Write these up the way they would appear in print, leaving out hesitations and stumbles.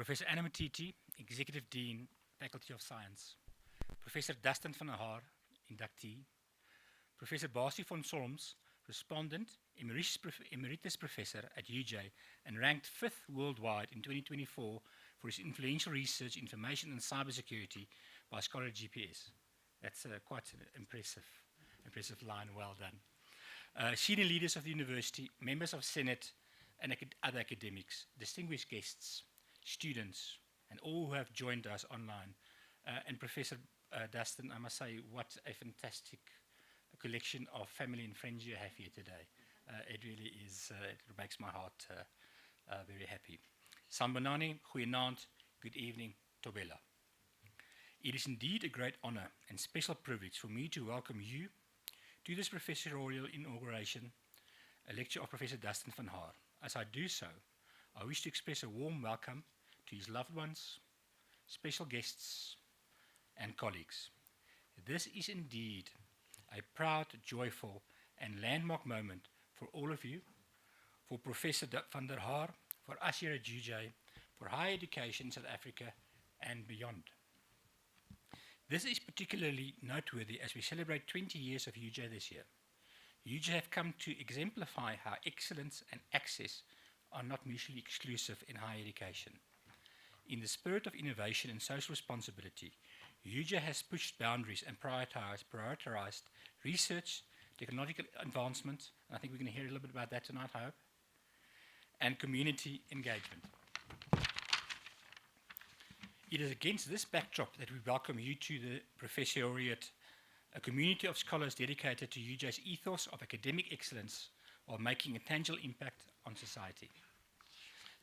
Professor Anna Matiti, Executive Dean, Faculty of Science. Professor Dustin van Haar, inductee. Professor Basi von Solms, respondent, emeritus professor at UJ, and ranked 5th worldwide in 2024 for his influential research in information and cybersecurity by Scholar GPS. That's quite an impressive line, well done. Senior leaders of the university, members of Senate, and other academics, distinguished guests, students, and all who have joined us online. And Professor Dustin, I must say, what a fantastic collection of family and friends you have here today. It really is, it makes my heart very happy. Sambonani, goeienaand, good evening, Tobela. It is indeed a great honor and special privilege for me to welcome you to this Professorial Inauguration, a lecture of Professor Dustin van Haar. As I do so, I wish to express a warm welcome to his loved ones, special guests, and colleagues. This is indeed a proud, joyful, and landmark moment for all of you, for Professor van der Haar, for us here at UJ, for higher education in South Africa and beyond. This is particularly noteworthy as we celebrate 20 years of UJ this year. UJ have come to exemplify how excellence and access are not mutually exclusive in higher education. In the spirit of innovation and social responsibility, UJ has pushed boundaries and prioritized research, technological advancement, and I think we're going to hear a little bit about that tonight, I hope, and community engagement. It is against this backdrop that we welcome you to the Professoriate, a community of scholars dedicated to UJ's ethos of academic excellence while making a tangible impact on society.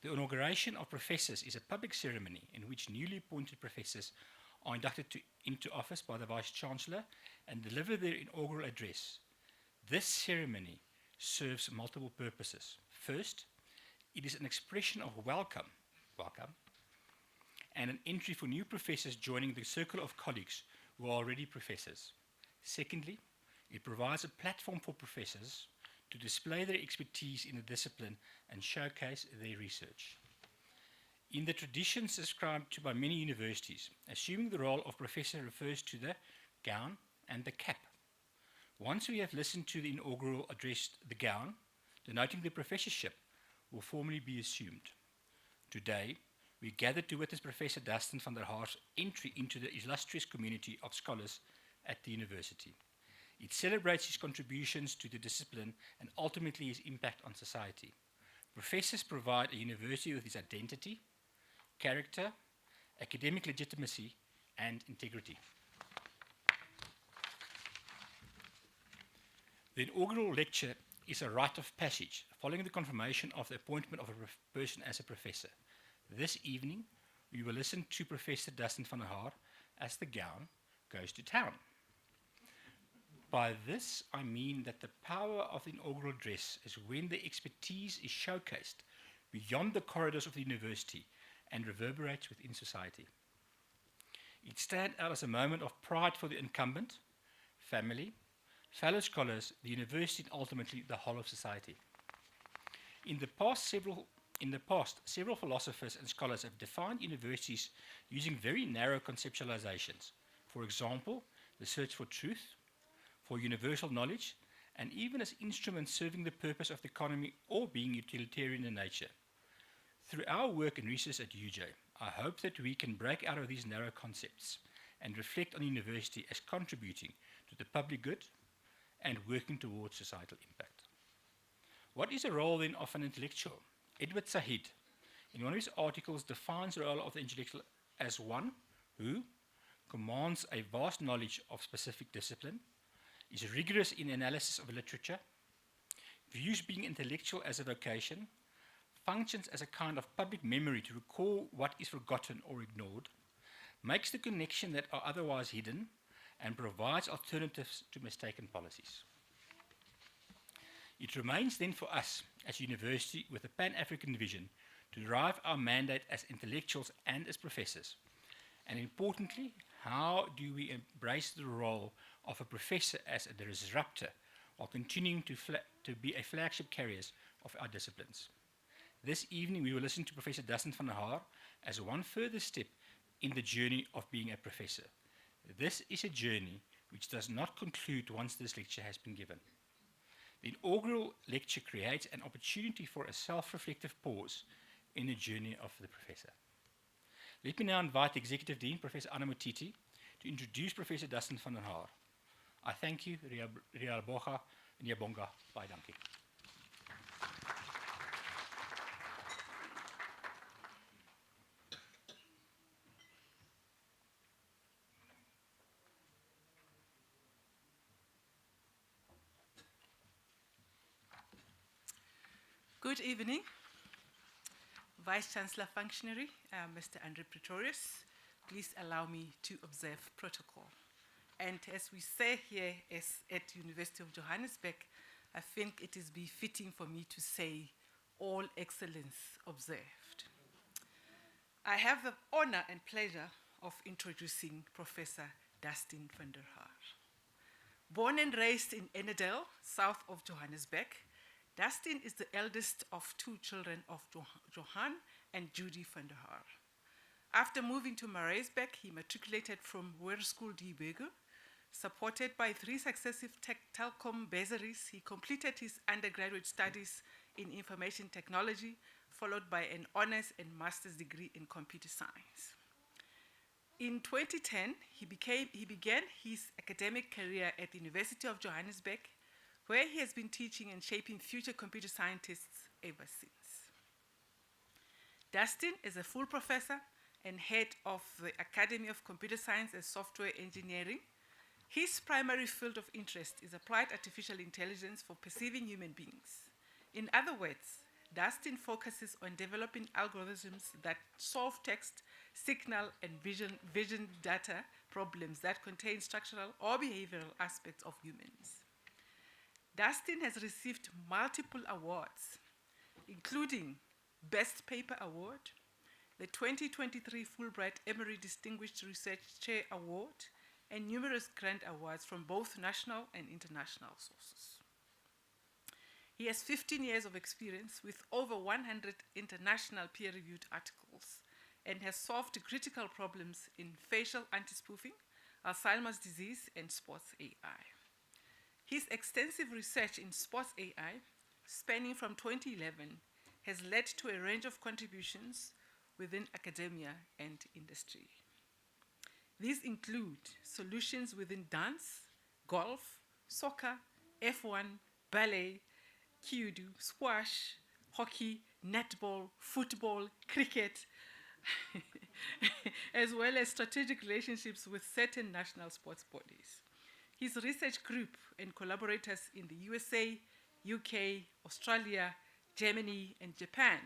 The inauguration of professors is a public ceremony in which newly appointed professors are inducted into office by the Vice-Chancellor and deliver their inaugural address. This ceremony serves multiple purposes. First, it is an expression of welcome, and an entry for new professors joining the circle of colleagues who are already professors. Secondly, it provides a platform for professors to display their expertise in the discipline and showcase their research. In the tradition subscribed to by many universities, assuming the role of professor refers to the gown and the cap. Once we have listened to the inaugural address, the gown, denoting the professorship, will formally be assumed. Today, we gather to witness Professor Dustin van der Haar's entry into the illustrious community of scholars at the university. It celebrates his contributions to the discipline and ultimately his impact on society. Professors provide a university with its identity, character, academic legitimacy, and integrity. The inaugural lecture is a rite of passage following the confirmation of the appointment of a person as a professor. This evening, we will listen to Professor Dustin van der Haar as the gown goes to town. By this, I mean that the power of the inaugural address is when the expertise is showcased beyond the corridors of the university and reverberates within society. It stands out as a moment of pride for the incumbent, family, fellow scholars, the university, and ultimately the whole of society. In the past, several philosophers and scholars have defined universities using very narrow conceptualizations. For example, the search for truth, for universal knowledge, and even as instruments serving the purpose of the economy or being utilitarian in nature. Through our work and research at UJ, I hope that we can break out of these narrow concepts and reflect on the university as contributing to the public good and working towards societal impact. What is the role then of an intellectual? Edward Said, in one of his articles, defines the role of the intellectual as one who commands a vast knowledge of specific discipline, is rigorous in analysis of literature, views being intellectual as a vocation, functions as a kind of public memory to recall what is forgotten or ignored, makes the connection that are otherwise hidden, and provides alternatives to mistaken policies. It remains then for us as a university with a Pan-African vision to derive our mandate as intellectuals and as professors. And importantly, how do we embrace the role of a professor as a disruptor while continuing to be a flagship carriers of our disciplines? This evening we will listen to Professor Dustin van Haar as one further step in the journey of being a professor. This is a journey which does not conclude once this lecture has been given. The inaugural lecture creates an opportunity for a self-reflective pause in the journey of the professor. Let me now invite the Executive Dean, Professor Anna Motiti, to introduce Professor Dustin van der Haar. I thank you, Riaboga and Yabonga. Bye, dankie. Good evening, Vice-Chancellor Functionary, Mr. Andre Pretorius. Please allow me to observe protocol. And as we say here at University of Johannesburg, I think it is befitting for me to say all excellence observed. I have the honor and pleasure of introducing Professor Dustin van der Haar. Born and raised in Enedale, south of Johannesburg, Dustin is the eldest of two children of Johan and Judy van der Haar. After moving to Maritzburg, he matriculated from Hoërskool Die Burger. Supported by 3 successive Telkom bursaries, he completed his undergraduate studies in information technology, followed by an honors and master's degree in computer science. In 2010, he began his academic career at the University of Johannesburg, where he has been teaching and shaping future computer scientists ever since. Dustin is a full professor and head of the Academy of Computer Science and Software Engineering. His primary field of interest is applied artificial intelligence for perceiving human beings. In other words, Dustin focuses on developing algorithms that solve text, signal, and vision data problems that contain structural or behavioral aspects of humans. Dustin has received multiple awards, including Best Paper Award, the 2023 Fulbright Emery Distinguished Research Chair Award, and numerous grant awards from both national and international sources. He has 15 years of experience with over 100 international peer-reviewed articles and has solved critical problems in facial anti-spoofing, Alzheimer's disease, and sports AI. His extensive research in sports AI, spanning from 2011, has led to a range of contributions within academia and industry. These include solutions within dance, golf, soccer, F1, ballet, kudu, squash, hockey, netball, football, cricket, as well as strategic relationships with certain national sports bodies. His research group and collaborators in the USA, UK, Australia, Germany, and Japan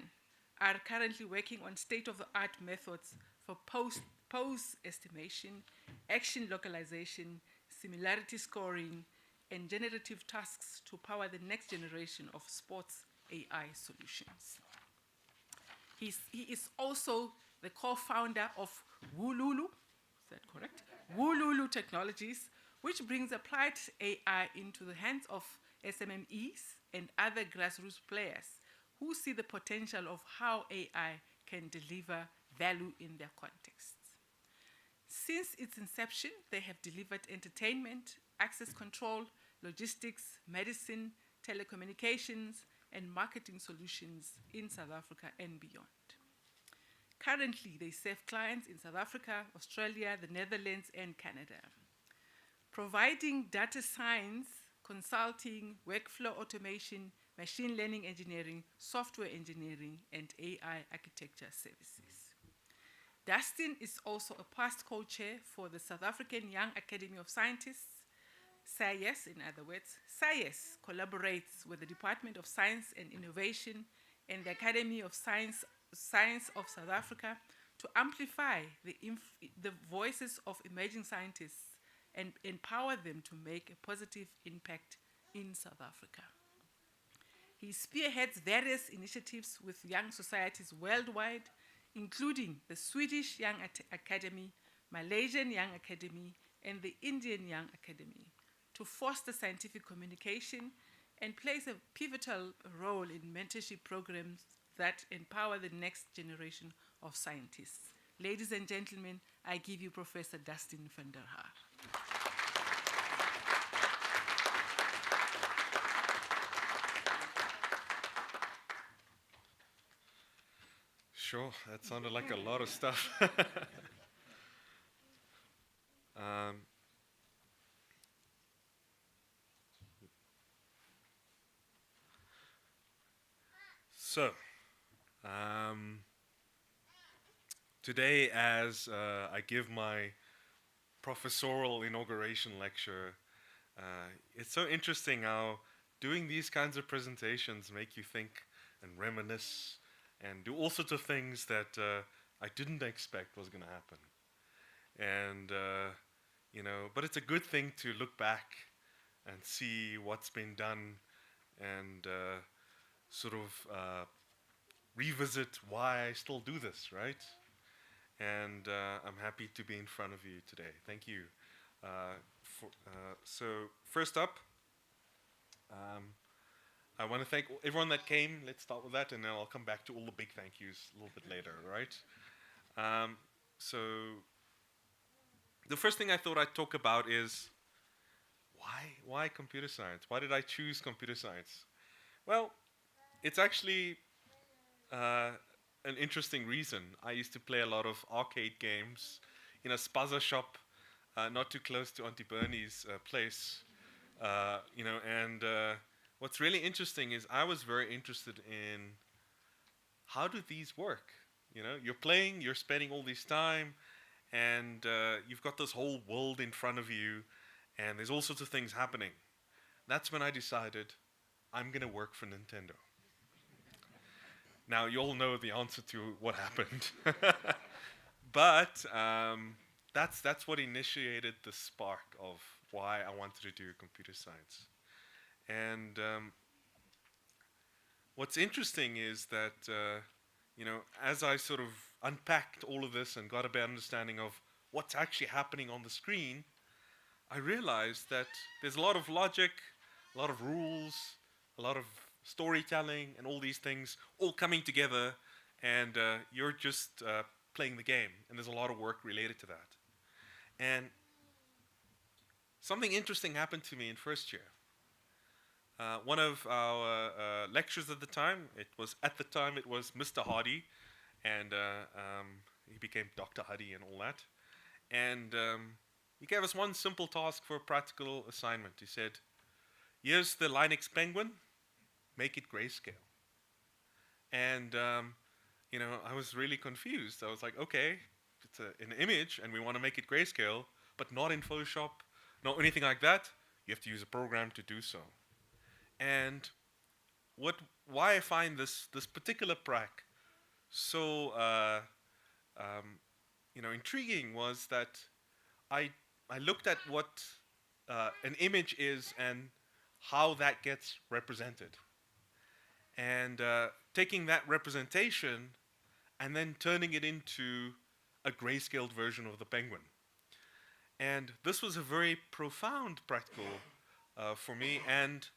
are currently working on state-of-the-art methods for pose estimation, action localization, similarity scoring, and generative tasks to power the next generation of sports AI solutions. He is also the co-founder of Wululu, is that correct? Wululu Technologies, which brings applied AI into the hands of SMMEs and other grassroots players who see the potential of how AI can deliver value in their contexts. Since its inception, they have delivered entertainment, access control, logistics, medicine, telecommunications, and marketing solutions in South Africa and beyond. Currently, they serve clients in South Africa, Australia, the Netherlands, and Canada, providing data science, consulting, workflow automation, machine learning engineering, software engineering, and AI architecture services. Dustin is also a past co-chair for the South African Young Academy of Scientists, SAYES in other words. SAYES collaborates with the Department of Science and Innovation and the Academy of Science of South Africa to amplify the voices of emerging scientists and empower them to make a positive impact in South Africa. He spearheads various initiatives with young societies worldwide, including the Swedish Young Academy, Malaysian Young Academy, and the Indian Young Academy, to foster scientific communication and plays a pivotal role in mentorship programs that empower the next generation of scientists. Ladies and gentlemen, I give you Professor Dustin van der Haar. Sure, that sounded like a lot of stuff. um, so, um, today, as I give my Professorial Inauguration lecture, it's so interesting how doing these kinds of presentations make you think and reminisce and do all sorts of things that I didn't expect was going to happen. And, but it's a good thing to look back and see what's been done and sort of revisit why I still do this, right? And I'm happy to be in front of you today. Thank you. So first up, I want to thank everyone that came. Let's start with that, and then I'll come back to all the big thank yous a little bit later, right? So the first thing I thought I'd talk about is why computer science? Why did I choose computer science? Well, it's actually an interesting reason. I used to play a lot of arcade games in a spaza shop not too close to Auntie Bernie's place, and what's really interesting is I was very interested in how do these work? You're playing, you're spending all this time, and you've got this whole world in front of you, and there's all sorts of things happening. That's when I decided I'm going to work for Nintendo. Now, you all know the answer to what happened. But that's what initiated the spark of why I wanted to do computer science. And what's interesting is that, as I sort of unpacked all of this and got a better understanding of what's actually happening on the screen, I realized that there's a lot of logic, a lot of rules, a lot of storytelling, and all these things all coming together, and you're just playing the game, and there's a lot of work related to that. And something interesting happened to me in first year. One of our lecturers at the time, it was Mr. Hardy, and he became Dr. Hardy and all that. And he gave us one simple task for a practical assignment. He said, here's the Linux penguin, make it grayscale. And, I was really confused. I was like, okay, it's an image and we want to make it grayscale, but not in Photoshop, not anything like that. You have to use a program to do so. And why I find this particular prac so intriguing was that I looked at what an image is and how that gets represented, and taking that representation and then turning it into a grayscaled version of the penguin. And this was a very profound practical for me, and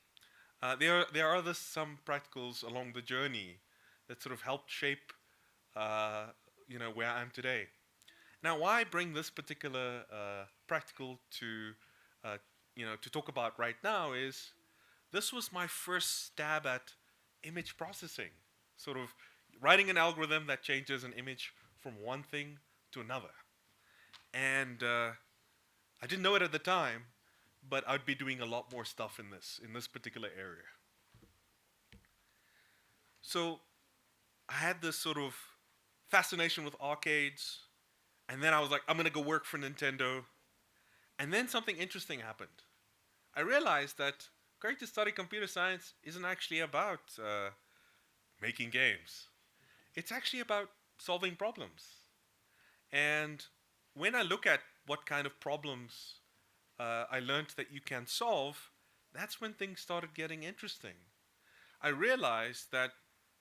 there are some practicals along the journey that sort of helped shape where I am today. Now, why bring this particular practical to talk about right now is this was my first stab at image processing, sort of writing an algorithm that changes an image from one thing to another. And I didn't know it at the time, but I'd be doing a lot more stuff in this particular area. So I had this sort of fascination with arcades, and then I was like, I'm going to go work for Nintendo. And then something interesting happened. I realized that going to study computer science isn't actually about making games. It's actually about solving problems. And when I look at what kind of problems I learned that you can solve, that's when things started getting interesting. I realized that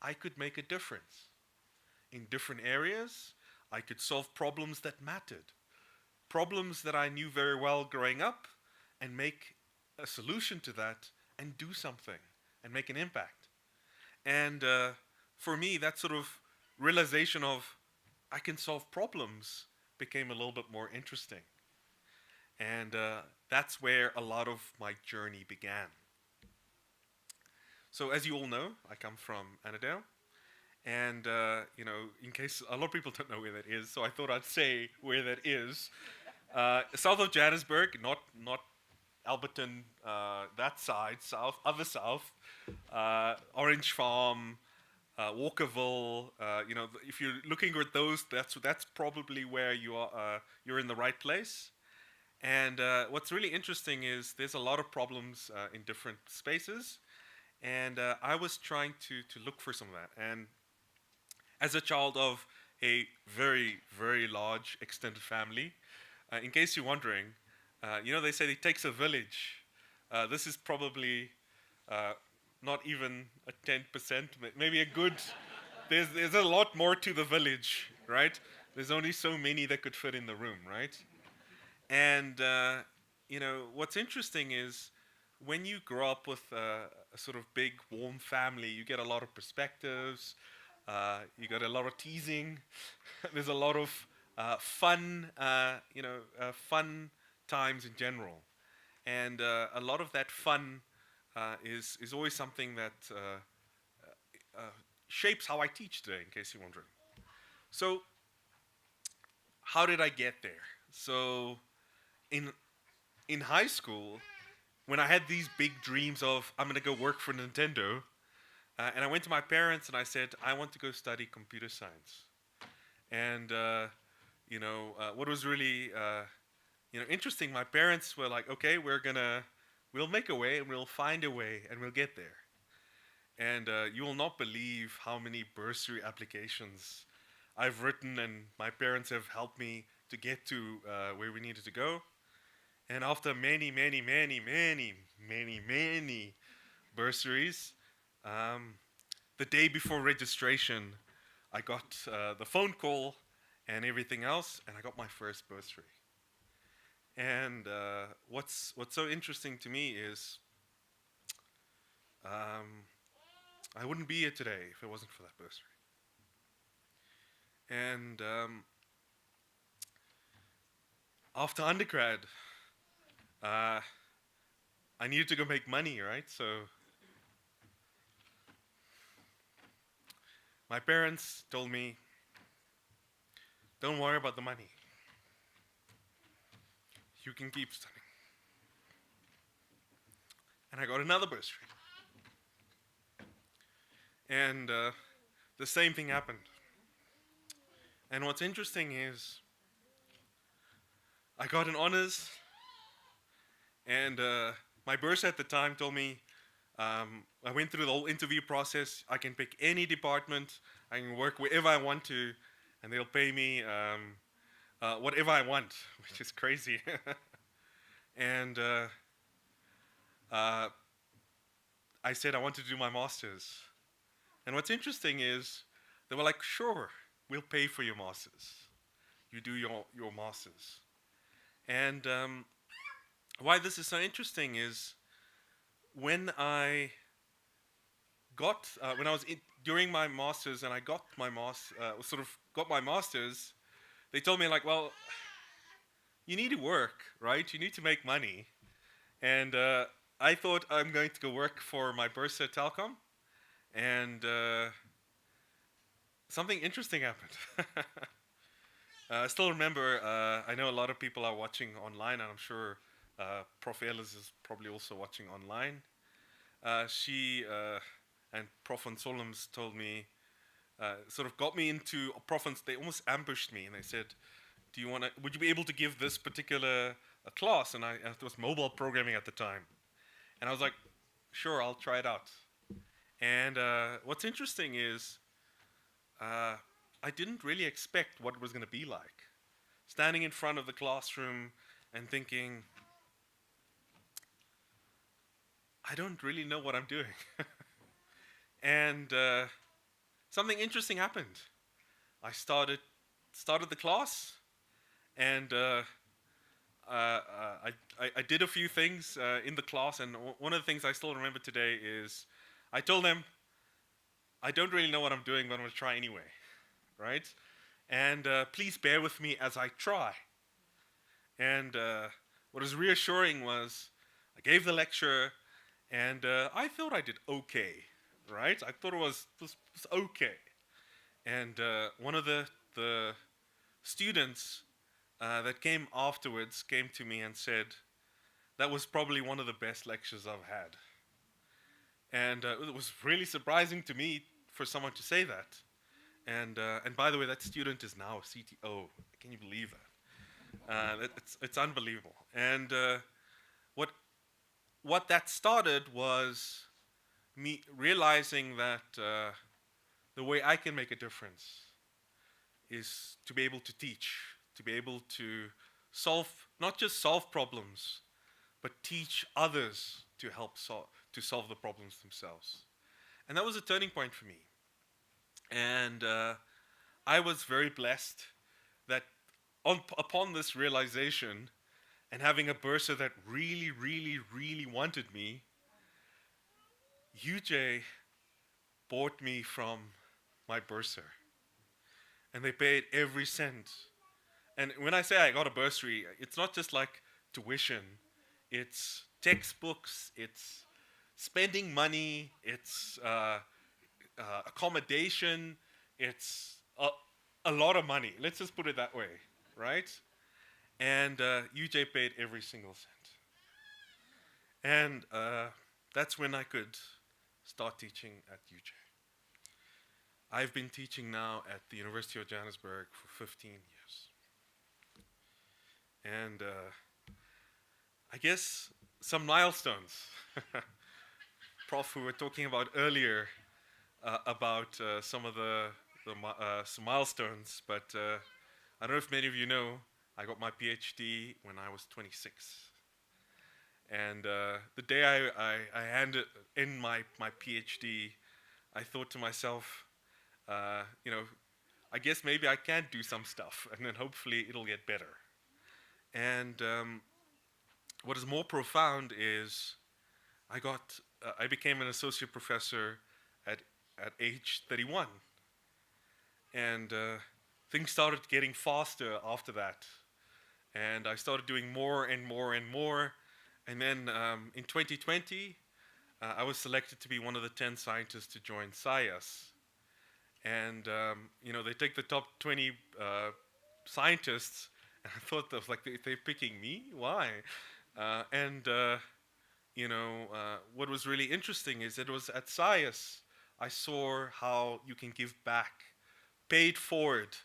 I could make a difference. In different areas, I could solve problems that mattered. Problems that I knew very well growing up, and make a solution to that and do something and make an impact. And for me, that sort of realization of I can solve problems became a little bit more interesting. And that's where a lot of my journey began. So as you all know, I come from Annandale. And, in case a lot of people don't know where that is, so I thought I'd say where that is. South of Johannesburg, not Alberton, that side, south, other south, Orange Farm, Walkerville. If you're looking at those, that's probably where you are. You're in the right place. And what's really interesting is there's a lot of problems in different spaces, and I was trying to look for some of that. And as a child of a very, very large extended family, in case you're wondering, they say it takes a village. This is probably not even a 10%, maybe a good. There's a lot more to the village, right? There's only so many that could fit in the room, right? And what's interesting is when you grow up with a sort of big, warm family, you get a lot of perspectives. You got a lot of teasing. There's a lot of fun, fun times in general, and a lot of that fun is always something that shapes how I teach today. In case you're wondering. So, how did I get there? So, in high school, when I had these big dreams of I'm gonna go work for Nintendo. And I went to my parents and I said, I want to go study computer science. And, what was really, interesting, my parents were like, okay, we'll make a way and we'll find a way and we'll get there. And you will not believe how many bursary applications I've written, and my parents have helped me to get to where we needed to go. And after many, many, many, many, many, many bursaries, the day before registration, I got the phone call and everything else, and I got my first bursary. And what's so interesting to me is I wouldn't be here today if it wasn't for that bursary. And after undergrad, I needed to go make money, right? So my parents told me, don't worry about the money. You can keep studying. And I got another bursary. And the same thing happened. And what's interesting is I got an honors, and my bursar at the time told me, I went through the whole interview process. I can pick any department. I can work wherever I want to, and they'll pay me whatever I want, which is crazy. And I said I wanted to do my master's. And what's interesting is they were like, sure, we'll pay for your master's. You do your master's. And why this is so interesting is when I was during my master's and I got my got my master's, they told me like, well, you need to work, right? You need to make money. And I thought I'm going to go work for my bursar at Telkom, and something interesting happened. I still remember, I know a lot of people are watching online, and I'm sure Prof. Ellis is probably also watching online. She and Prof. von Solms told me, sort of got me into Prof. They almost ambushed me, and they said, would you be able to give this particular class? And it was mobile programming at the time. And I was like, sure, I'll try it out. And what's interesting is I didn't really expect what it was going to be like. Standing in front of the classroom and thinking, I don't really know what I'm doing. And something interesting happened. I started the class, and I did a few things in the class, and one of the things I still remember today is I told them, I don't really know what I'm doing, but I'm going to try anyway, right? and please bear with me as I try. And what was reassuring was I gave the lecture, and I thought I did okay, right? I thought it was okay. And one of the students that came afterwards came to me and said, that was probably one of the best lectures I've had. And it was really surprising to me for someone to say that. And by the way, that student is now a CTO. Can you believe that? It's unbelievable. And what that started was me realizing that the way I can make a difference is to be able to teach, to be able to not just solve problems, but teach others to help solve the problems themselves. And that was a turning point for me. And I was very blessed that upon this realization and having a bursar that really, really, really wanted me, UJ bought me from my bursar. And they paid every cent. And when I say I got a bursary, it's not just like tuition. It's textbooks, it's spending money, it's accommodation, it's a lot of money. Let's just put it that way, right? And UJ paid every single cent. And that's when I could start teaching at UJ. I've been teaching now at the University of Johannesburg for 15 years. And I guess some milestones. Prof, we were talking about earlier about some of some milestones, but I don't know if many of you know, I got my PhD when I was 26. And the day I handed in my PhD, I thought to myself, I guess maybe I can do some stuff, and then hopefully it'll get better. And what is more profound is I became an associate professor at age 31. And things started getting faster after that. And I started doing more and more and more. And then in 2020, I was selected to be one of the 10 scientists to join SciUS. And they take the top 20 scientists, and I thought that was like they're picking me. Why? What was really interesting is it was at SciUS I saw how you can give back, paid forward.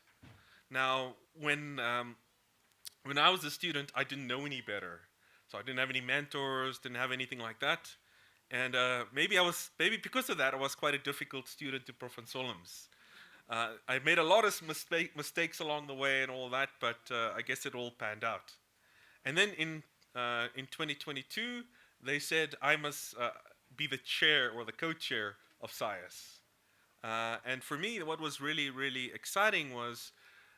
Now, when I was a student, I didn't know any better, so I didn't have any mentors, didn't have anything like that. And maybe because of that, I was quite a difficult student to Prof. Solms. I made a lot of mistakes along the way and all that, but I guess it all panned out. And then in 2022, they said I must be the chair or the co-chair of SciUS. And for me, what was really, really exciting was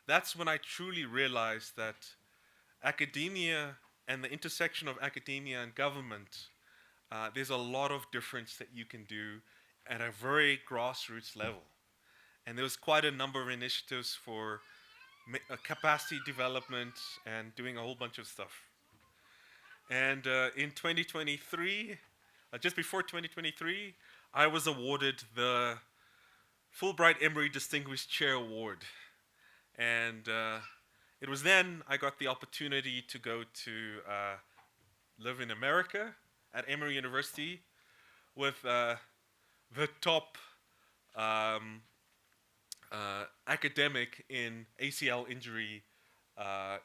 that's when I truly realized that academia and the intersection of academia and government, there's a lot of difference that you can do at a very grassroots level. And there was quite a number of initiatives for capacity development and doing a whole bunch of stuff. And in 2023, just before 2023, I was awarded the Fulbright Emery Distinguished Chair Award. And it was then I got the opportunity to go to live in America at Emory University with the top academic in ACL injury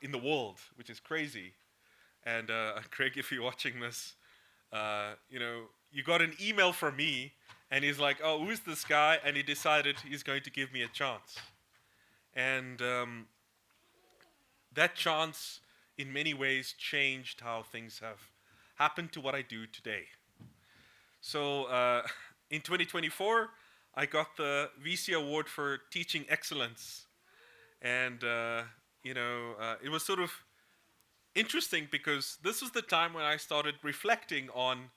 in the world, which is crazy. And Craig, if you're watching this, you got an email from me, and he's like, "Oh, who's this guy?" And he decided he's going to give me a chance. And that chance, in many ways, changed how things have happened to what I do today. So in 2024, I got the VC Award for Teaching Excellence. And, it was sort of interesting because this was the time when I started reflecting on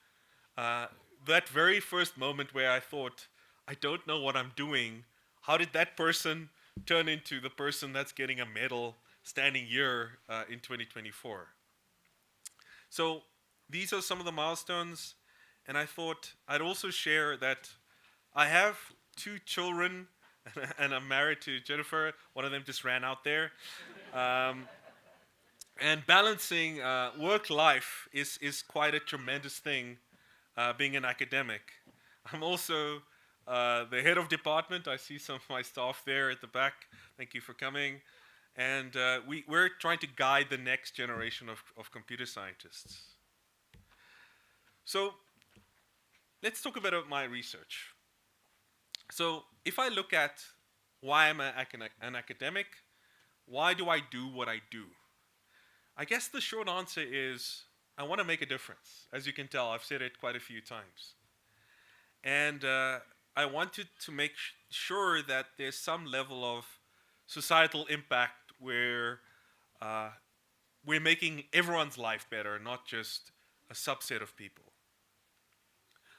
that very first moment where I thought, I don't know what I'm doing. How did that person turn into the person that's getting a medal standing here in 2024. So these are some of the milestones, and I thought I'd also share that I have 2 children, and I'm married to Jennifer. One of them just ran out there. And balancing work life is quite a tremendous thing, being an academic. I'm also the head of department. I see some of my staff there at the back. Thank you for coming. And we're trying to guide the next generation of computer scientists. So let's talk a bit about my research. So if I look at why I'm an academic, why do I do what I do? I guess the short answer is I want to make a difference. As you can tell, I've said it quite a few times. And I wanted to make sure that there's some level of societal impact where we're making everyone's life better, not just a subset of people.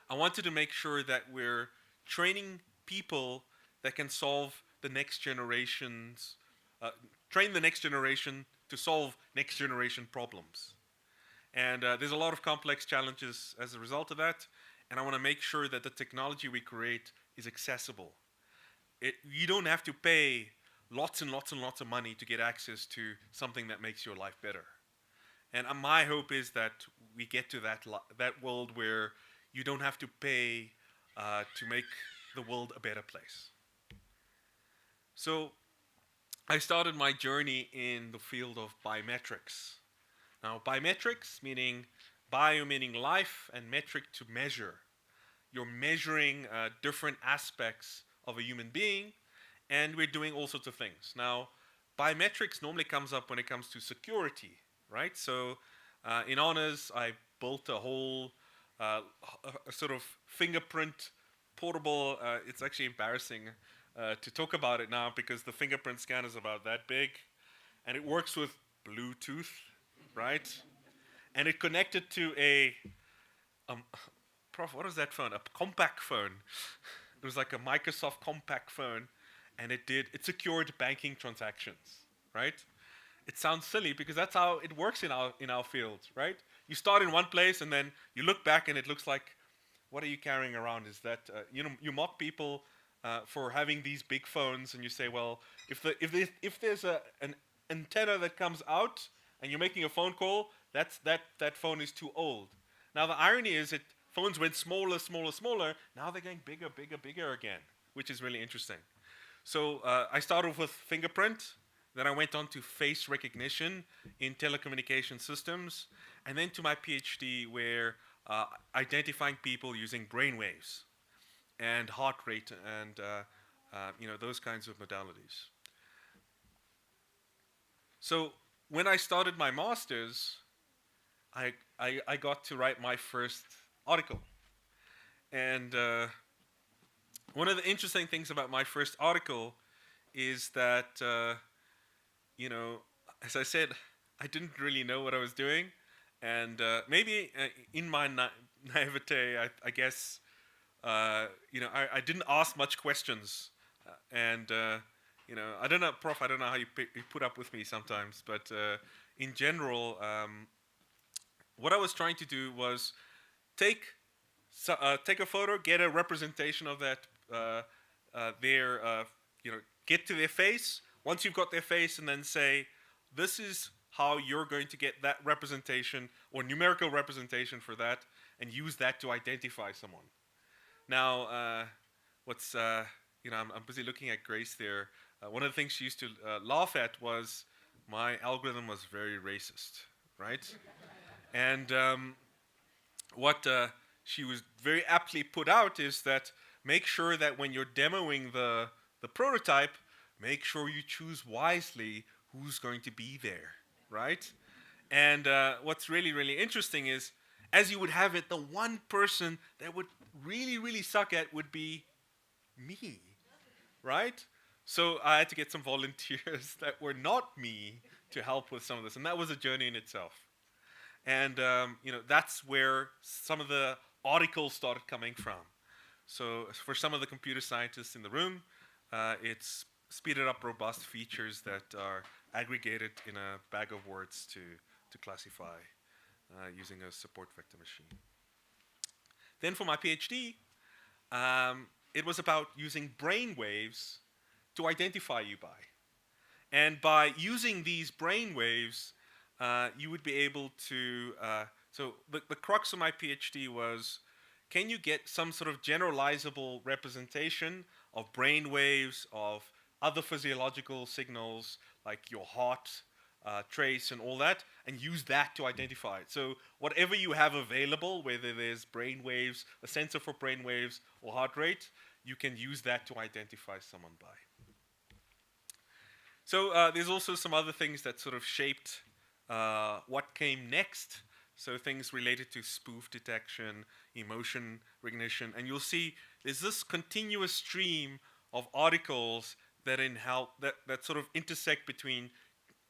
I wanted to make sure that we're training people that can solve the next generation's, train the next generation to solve next generation problems. And there's a lot of complex challenges as a result of that, and I want to make sure that the technology we create is accessible. You don't have to pay lots and lots and lots of money to get access to something that makes your life better. And my hope is that we get to that world where you don't have to pay to make the world a better place. So I started my journey in the field of biometrics. Now, biometrics meaning bio meaning life and metric to measure. You're measuring different aspects of a human being, and we're doing all sorts of things. Now, biometrics normally comes up when it comes to security, right? So in honors, I built a whole a sort of fingerprint portable, it's actually embarrassing to talk about it now because the fingerprint scanner is about that big, and it works with Bluetooth, right? And it connected to a, Prof, what is that phone? A compact phone. It was like a Microsoft compact phone, and it secured banking transactions, right? It sounds silly because that's how it works in our field, right? You start in one place and then you look back and it looks like, what are you carrying around? Is that you mock people for having these big phones, and you say, well, if there's an antenna that comes out and you're making a phone call, that phone is too old. Now the irony is that phones went smaller, smaller, smaller. Now they're getting bigger, bigger, bigger again, which is really interesting. So I started with fingerprint. Then I went on to face recognition in telecommunication systems, and then to my PhD where identifying people using brainwaves and heart rate and those kinds of modalities. So when I started my master's, I got to write my first article. And one of the interesting things about my first article is that as I said, I didn't really know what I was doing, and maybe in my naivete, I guess, I didn't ask much questions, and I don't know, Prof. I don't know how you put up with me sometimes, but in general, what I was trying to do was take a photo, get a representation of that, get to their face. Once you've got their face, and then say, this is how you're going to get that representation or numerical representation for that, and use that to identify someone. Now, I'm busy looking at Grace there. One of the things she used to laugh at was my algorithm was very racist, right? And what she was very aptly put out is that make sure that when you're demoing the prototype, make sure you choose wisely who's going to be there, right? And what's really, really interesting is, as you would have it, the one person that would really, really suck at would be me, right? So I had to get some volunteers that were not me to help with some of this, and that was a journey in itself. And that's where some of the articles started coming from. So for some of the computer scientists in the room, it's speeded up robust features that are aggregated in a bag of words to classify using a support vector machine. Then for my PhD, it was about using brain waves to identify you by. And by using these brain waves, you would be able to, so the crux of my PhD was, can you get some sort of generalizable representation of brain waves, of other physiological signals, like your heart trace and all that, and use that to identify it. So whatever you have available, whether there's brain waves, a sensor for brain waves, or heart rate, you can use that to identify someone by. So there's also some other things that sort of shaped what came next. So things related to spoof detection, emotion recognition, and you'll see there's this continuous stream of articles that that sort of intersect between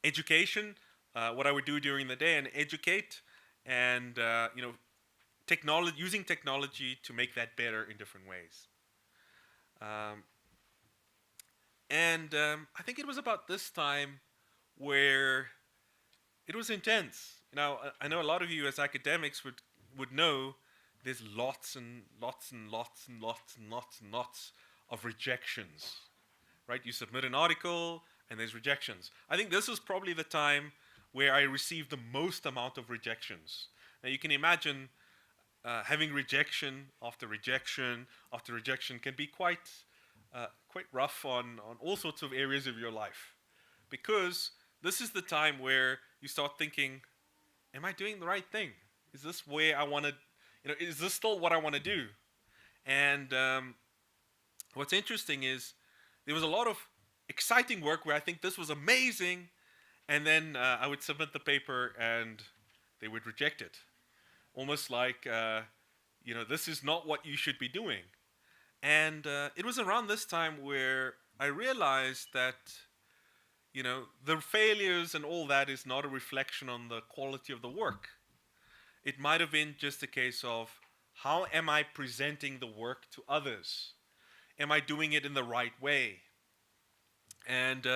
education, what I would do during the day, and educate, and using technology to make that better in different ways. I think it was about this time where it was intense. Now, I know a lot of you as academics would know there's lots and lots and lots and lots and lots and lots of rejections, right? You submit an article and there's rejections. I think this was probably the time where I received the most amount of rejections. Now, you can imagine having rejection after rejection after rejection can be quite rough on all sorts of areas of your life, because this is the time where you start thinking, am I doing the right thing? Is this where I want to, is this still what I want to do? And what's interesting is there was a lot of exciting work where I think this was amazing, and then I would submit the paper and they would reject it. Almost like, this is not what you should be doing. And it was around this time where I realized that, the failures and all that is not a reflection on the quality of the work. It might have been just a case of, how am I presenting the work to others? Am I doing it in the right way? And,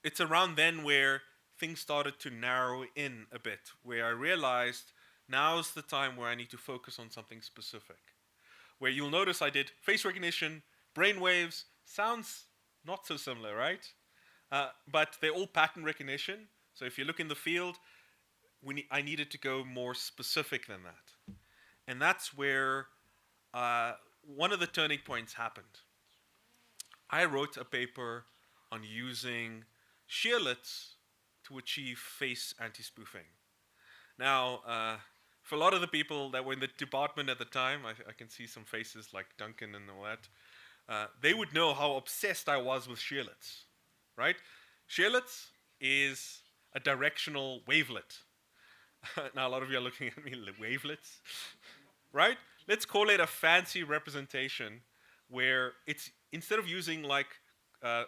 it's around then where things started to narrow in a bit, where I realized now's the time where I need to focus on something specific. Where you'll notice I did face recognition, brain waves, sounds not so similar, right? But they're all pattern recognition. So if you look in the field, I needed to go more specific than that. And that's where one of the turning points happened. I wrote a paper on using shearlets to achieve face anti-spoofing. Now, for a lot of the people that were in the department at the time, I can see some faces like Duncan and all that, they would know how obsessed I was with shearlets, right? Shearlets is a directional wavelet. Now, a lot of you are looking at me, wavelets, right? Let's call it a fancy representation where it's, instead of using like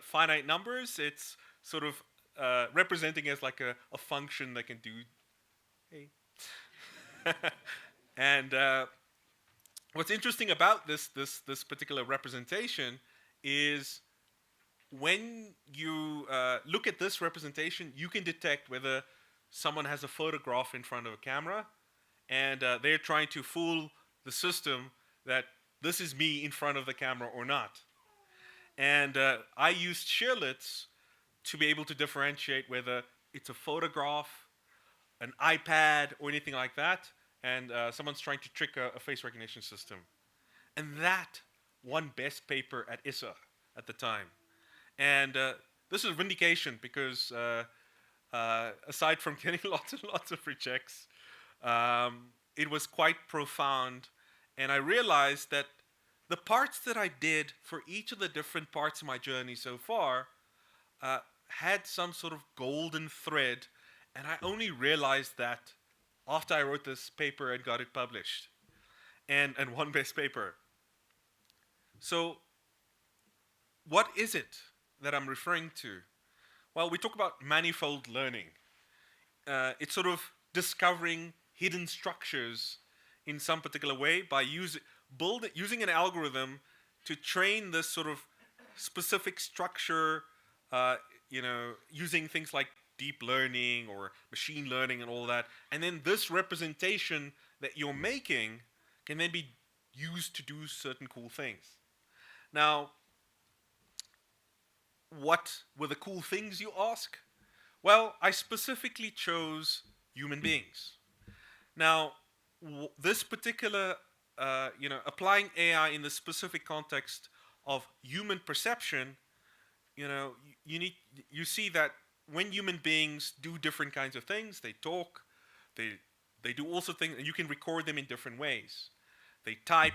finite numbers, it's sort of representing as like a function that can do, hey. And what's interesting about this particular representation is when you look at this representation, you can detect whether someone has a photograph in front of a camera and they're trying to fool the system that this is me in front of the camera or not. And I used shearlets to be able to differentiate whether it's a photograph, an iPad, or anything like that, and someone's trying to trick a face recognition system. And that won best paper at ISA at the time. And this is vindication because aside from getting lots and lots of rejects, it was quite profound. And I realized that the parts that I did for each of the different parts of my journey so far had some sort of golden thread. And I only realized that after I wrote this paper and got it published and won best paper. So what is it that I'm referring to? Well, we talk about manifold learning. It's sort of discovering hidden structures in some particular way by using an algorithm to train this sort of specific structure, using things like deep learning or machine learning and all that. And then this representation that you're making can then be used to do certain cool things. Now, what were the cool things, you ask? Well, I specifically chose human beings. Now, this particular, applying AI in the specific context of human perception, you see that when human beings do different kinds of things, they talk, they do also things, and you can record them in different ways. They type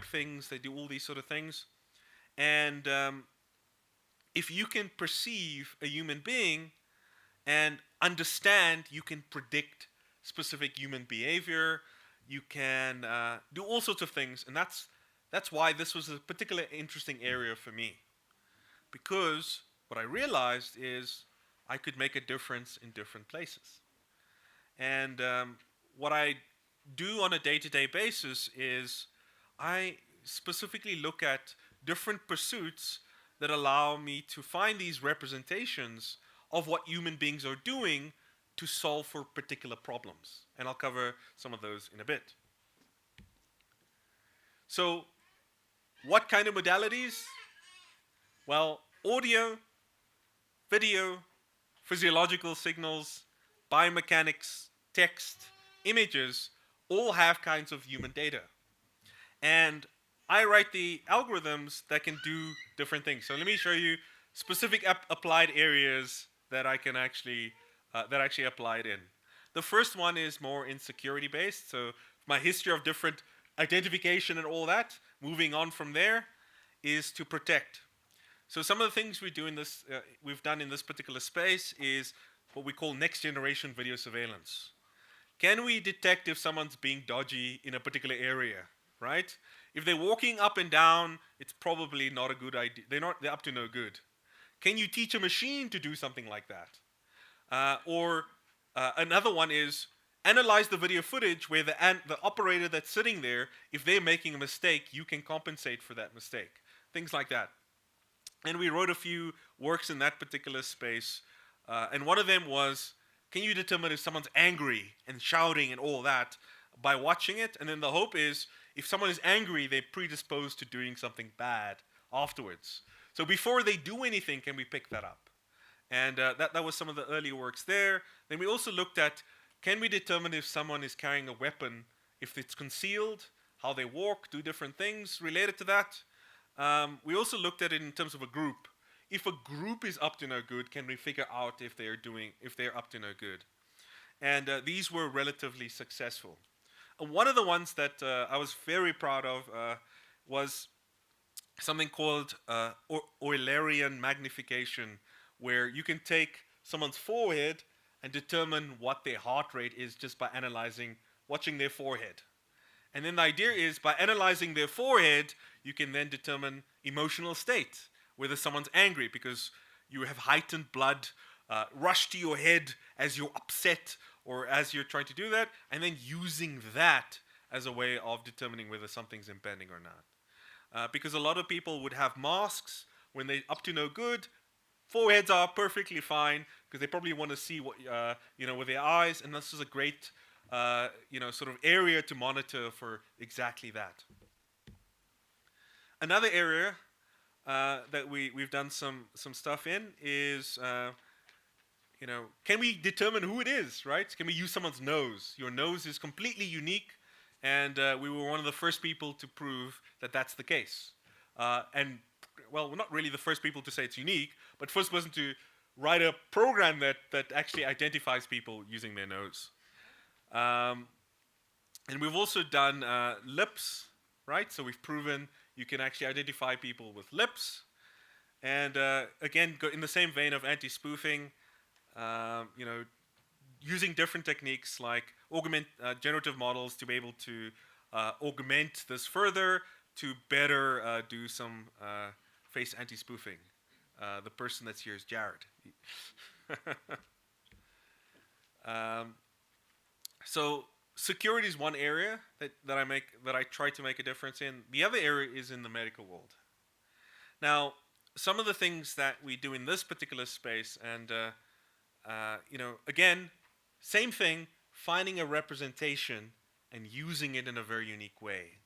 things, they do all these sort of things. And if you can perceive a human being and understand, you can predict specific human behavior, you can do all sorts of things, and that's why this was a particularly interesting area for me. Because what I realized is I could make a difference in different places. And what I do on a day-to-day basis is I specifically look at different pursuits that allow me to find these representations of what human beings are doing to solve for particular problems. And I'll cover some of those in a bit. So, what kind of modalities? Well, audio, video, physiological signals, biomechanics, text, images, all have kinds of human data. And I write the algorithms that can do different things. So let me show you specific applied areas that I can actually apply it in. The first one is more in security based. So my history of different identification and all that, moving on from there, is to protect. So some of the things we do in this, we've done in this particular space is what we call next generation video surveillance. Can we detect if someone's being dodgy in a particular area, right? If they're walking up and down, it's probably not a good idea. They're up to no good. Can you teach a machine to do something like that? Another one is analyze the video footage where the operator that's sitting there, if they're making a mistake, you can compensate for that mistake. Things like that. And we wrote a few works in that particular space. And one of them was, can you determine if someone's angry and shouting and all that by watching it? And then the hope is, if someone is angry, they're predisposed to doing something bad afterwards. So before they do anything, can we pick that up? And that was some of the early works there. Then we also looked at, can we determine if someone is carrying a weapon, if it's concealed, how they walk, do different things related to that. We also looked at it in terms of a group. If a group is up to no good, can we figure out if they're up to no good? And these were relatively successful. One of the ones that I was very proud of was something called Eulerian magnification, where you can take someone's forehead and determine what their heart rate is just by watching their forehead. And then the idea is, by analyzing their forehead, you can then determine emotional state, whether someone's angry because you have heightened blood rush to your head as you're upset or as you're trying to do that, and then using that as a way of determining whether something's impending or not. Because a lot of people would have masks when they're up to no good. Foreheads are perfectly fine because they probably want to see what with their eyes, and this is a great sort of area to monitor for exactly that. Another area that we've done some stuff in is can we determine who it is, right? Can we use someone's nose? Your nose is completely unique, and we were one of the first people to prove that that's the case. And well, we're not really the first people to say it's unique, but first person to write a program that actually identifies people using their nose. And we've also done lips, right? So we've proven you can actually identify people with lips. And again, in the same vein of anti-spoofing, using different techniques like generative models to be able to augment this further to better do some face anti-spoofing. The person that's here is Jared. So security is one area that I try to make a difference in. The other area is in the medical world. Now, some of the things that we do in this particular space, and again, same thing, finding a representation and using it in a very unique way.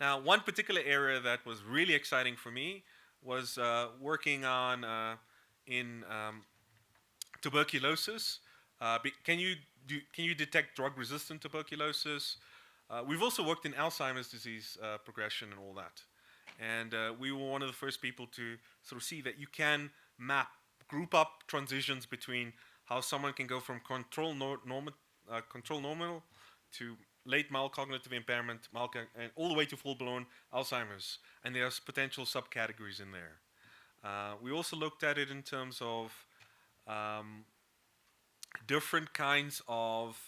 Now, one particular area that was really exciting for me was working on in tuberculosis. Can you detect drug-resistant tuberculosis? We've also worked in Alzheimer's disease progression and all that. And we were one of the first people to sort of see that you can group up transitions between how someone can go from control normal to late mild cognitive impairment, and all the way to full-blown Alzheimer's. And there's potential subcategories in there. We also looked at it in terms of different kinds of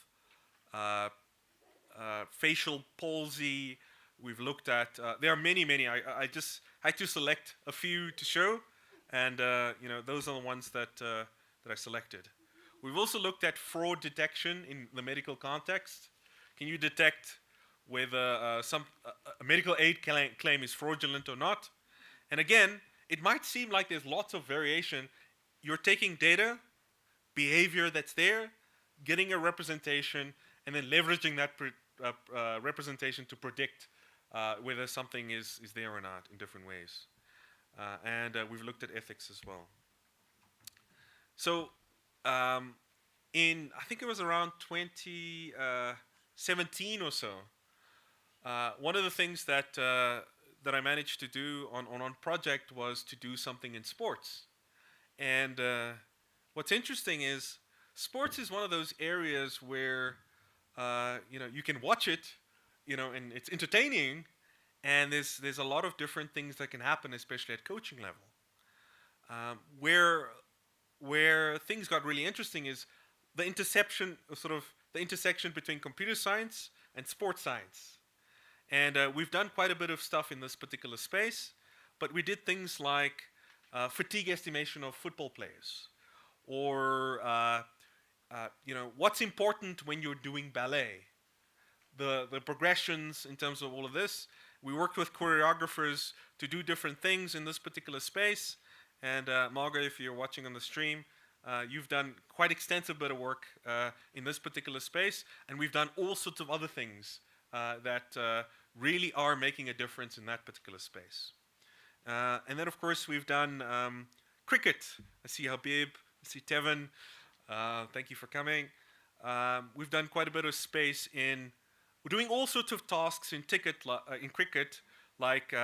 facial palsy. We've looked at, there are many. I just had to select a few to show, and those are the ones that I selected. We've also looked at fraud detection in the medical context. Can you detect whether a medical aid claim is fraudulent or not? And again, it might seem like there's lots of variation. You're taking data, behavior that's there, getting a representation, and then leveraging that representation to predict whether something is there or not in different ways. And we've looked at ethics as well. So in, I think it was around 2017 or so, one of the things that I managed to do on project was to do something in sports. And what's interesting is sports is one of those areas where you can watch it, and it's entertaining, and there's a lot of different things that can happen, especially at coaching level. Where things got really interesting is the intersection between computer science and sports science. And we've done quite a bit of stuff in this particular space, but we did things like fatigue estimation of football players, or what's important when you're doing ballet, the progressions in terms of all of this. We worked with choreographers to do different things in this particular space. And Margaret, if you're watching on the stream, you've done quite extensive bit of work in this particular space, and we've done all sorts of other things that really are making a difference in that particular space. And then, of course, we've done cricket. I see Habib, I see Tevin. Thank you for coming. We've done quite a bit of space in. We're doing all sorts of tasks in cricket, like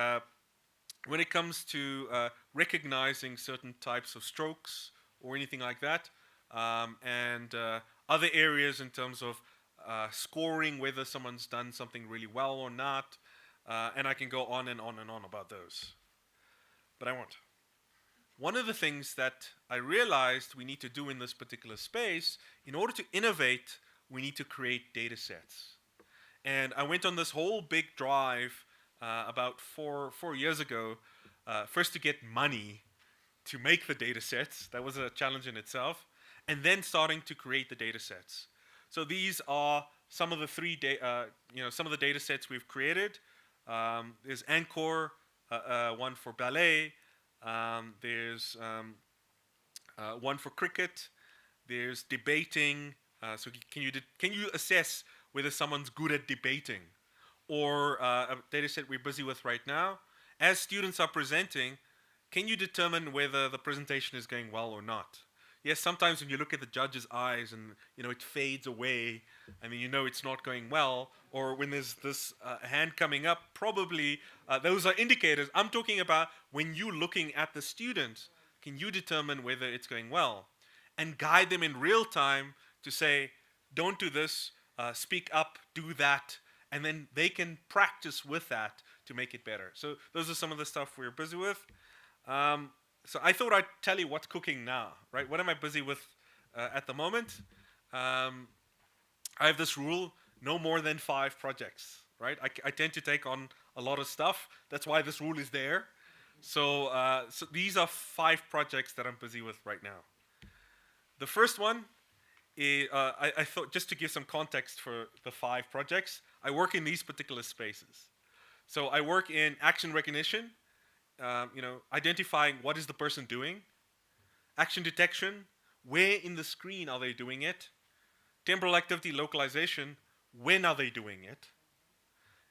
when it comes to recognizing certain types of strokes or anything like that, and other areas in terms of scoring whether someone's done something really well or not, and I can go on and on and on about those, but I won't. One of the things that I realized we need to do in this particular space, in order to innovate, we need to create data sets. And I went on this whole big drive about four years ago, first to get money to make the data sets. That was a challenge in itself. And then starting to create the data sets. So these are some of the some of the data sets we've created. There's Anchor, one for ballet. There's one for cricket. There's debating. So can you assess whether someone's good at debating? Or a data set we're busy with right now. As students are presenting, can you determine whether the presentation is going well or not? Yes, sometimes when you look at the judge's eyes and it fades away, and then it's not going well, or when there's this hand coming up, probably those are indicators. I'm talking about when you're looking at the student, can you determine whether it's going well? And guide them in real time to say, don't do this, speak up, do that, and then they can practice with that to make it better. So those are some of the stuff we're busy with. So I thought I'd tell you what's cooking now, right? What am I busy with at the moment? I have this rule, no more than 5 projects, right? I tend to take on a lot of stuff. That's why this rule is there. So these are 5 projects that I'm busy with right now. The first one is, I thought, just to give some context for the 5 projects, I work in these particular spaces. So I work in action recognition, identifying what is the person doing. Action detection, where in the screen are they doing it? Temporal activity localization, when are they doing it?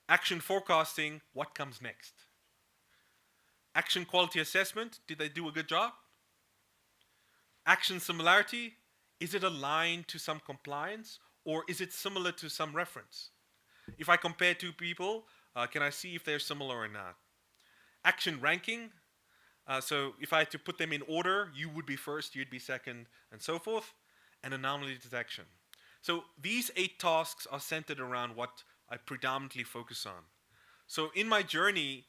Action forecasting, what comes next? Action quality assessment, did they do a good job? Action similarity, is it aligned to some compliance or is it similar to some reference? If I compare two people, can I see if they're similar or not? Action ranking, so if I had to put them in order, you would be first, you'd be second, and so forth. And anomaly detection. So these 8 tasks are centered around what I predominantly focus on. So in my journey,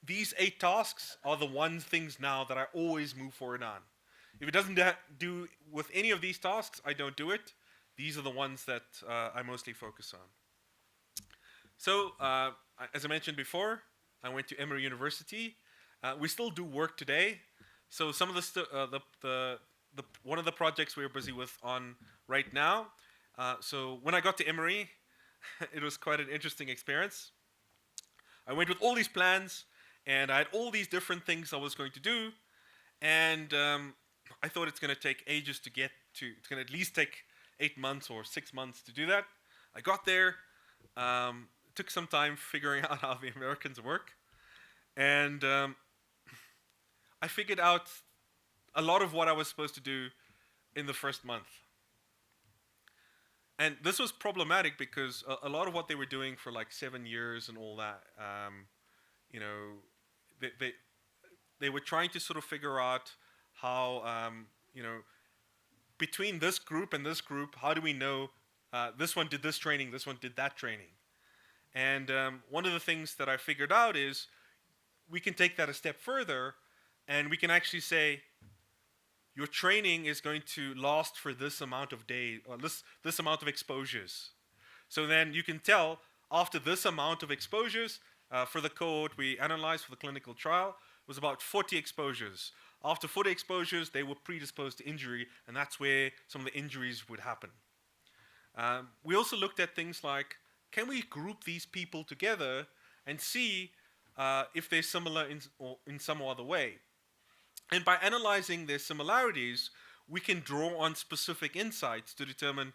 these 8 tasks are the things now that I always move forward on. If it doesn't do with any of these tasks, I don't do it. These are the ones that I mostly focus on. So, as I mentioned before, I went to Emory University. We still do work today. So some of one of the projects we're busy with on right now. So when I got to Emory, it was quite an interesting experience. I went with all these plans, and I had all these different things I was going to do, and I thought it's going to take ages to get to. It's going to at least take 8 months or 6 months to do that. I got there. It took some time figuring out how the Americans work, and I figured out a lot of what I was supposed to do in the first month. And this was problematic because a lot of what they were doing for like 7 years and all that, they were trying to sort of figure out how, between this group and this group, how do we know this one did this training, this one did that training? And one of the things that I figured out is we can take that a step further, and we can actually say, your training is going to last for this amount of days, or this amount of exposures. So then you can tell, after this amount of exposures, for the cohort we analyzed for the clinical trial, was about 40 exposures. After 40 exposures, they were predisposed to injury, and that's where some of the injuries would happen. We also looked at things like, can we group these people together and see if they're similar in some other way? And by analyzing their similarities, we can draw on specific insights to determine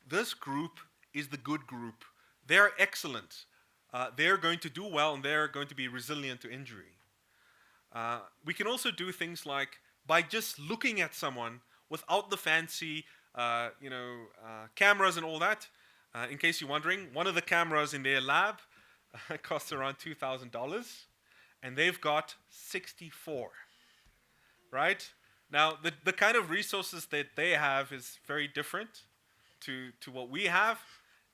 this group is the good group. They're excellent. They're going to do well, and they're going to be resilient to injury. We can also do things like, by just looking at someone without the fancy cameras and all that. In case you're wondering, one of the cameras in their lab costs around $2,000, and they've got 64. Right? Now, the kind of resources that they have is very different to what we have.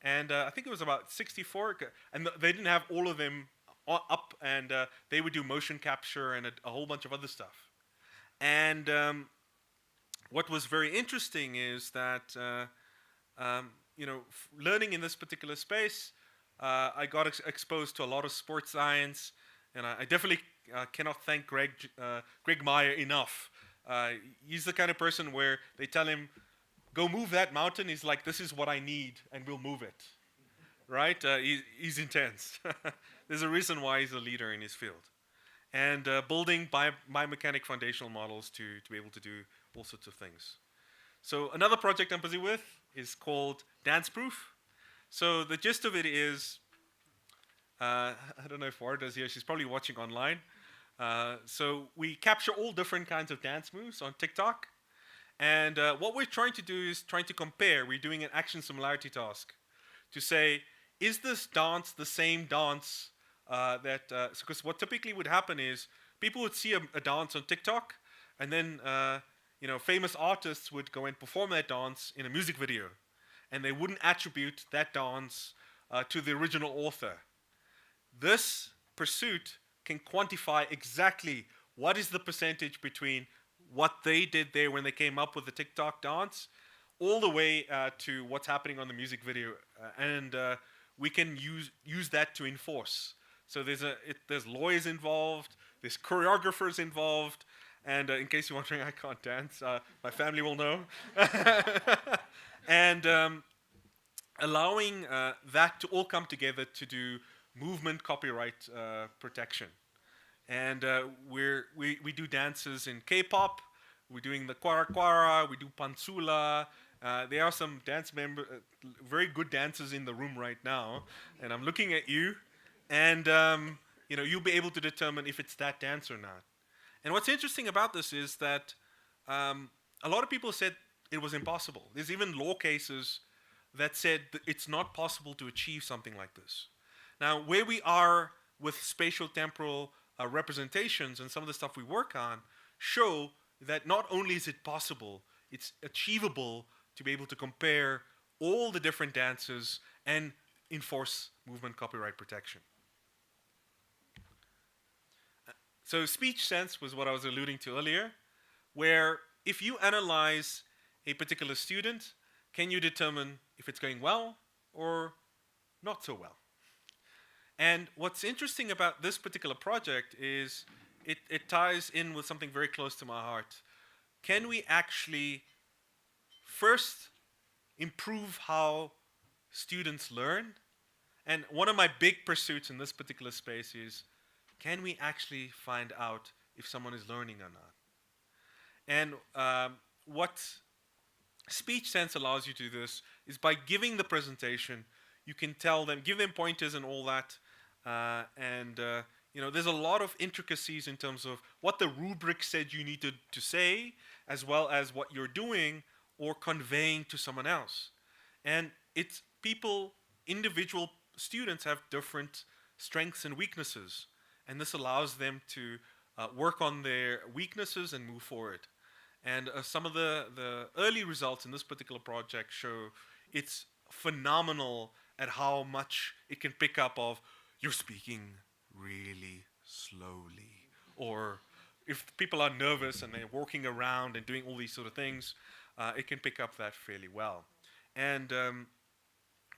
And I think it was about 64. And they didn't have all of them up, and they would do motion capture and a whole bunch of other stuff. And what was very interesting is that, learning in this particular space, I got exposed to a lot of sports science. And I definitely cannot thank Greg Meyer enough. He's the kind of person where they tell him, go move that mountain. He's like, this is what I need, and we'll move it. Right? He's intense. There's a reason why he's a leader in his field. And building biomechanic foundational models to be able to do all sorts of things. So another project I'm busy with is called Dance Proof. So the gist of it is, I don't know if Warda's here. She's probably watching online. So we capture all different kinds of dance moves on TikTok. And what we're trying to do is trying to compare. We're doing an action similarity task to say, is this dance the same dance because what typically would happen is people would see a dance on TikTok, and then famous artists would go and perform that dance in a music video. And they wouldn't attribute that dance to the original author. This pursuit can quantify exactly what is the percentage between what they did there when they came up with the TikTok dance, all the way to what's happening on the music video, and we can use that to enforce. So there's lawyers involved, there's choreographers involved, and in case you're wondering, I can't dance. My family will know, and allowing that to all come together to do movement copyright protection. And we do dances in K-pop. We're doing the kwara kwara. We do pansula. There are some very good dancers in the room right now, and I'm looking at you, and you'll be able to determine if it's that dance or not. And what's interesting about this is that a lot of people said it was impossible. There's even law cases that said that it's not possible to achieve something like this. Now, where we are with spatial temporal representations and some of the stuff we work on show that not only is it possible, it's achievable to be able to compare all the different dances and enforce movement copyright protection. So speech sense was what I was alluding to earlier, where if you analyze a particular student, can you determine if it's going well or not so well? And what's interesting about this particular project is it ties in with something very close to my heart. Can we actually first improve how students learn? And one of my big pursuits in this particular space is, can we actually find out if someone is learning or not? And what speech sense allows you to do this is by giving the presentation, you can tell them, give them pointers and all that. There's a lot of intricacies in terms of what the rubric said you needed to say, as well as what you're doing or conveying to someone else. And it's individual students have different strengths and weaknesses. And this allows them to work on their weaknesses and move forward. And some of the early results in this particular project show it's phenomenal at how much it can pick up of, you're speaking really slowly. Or if people are nervous and they're walking around and doing all these sort of things, it can pick up that fairly well. And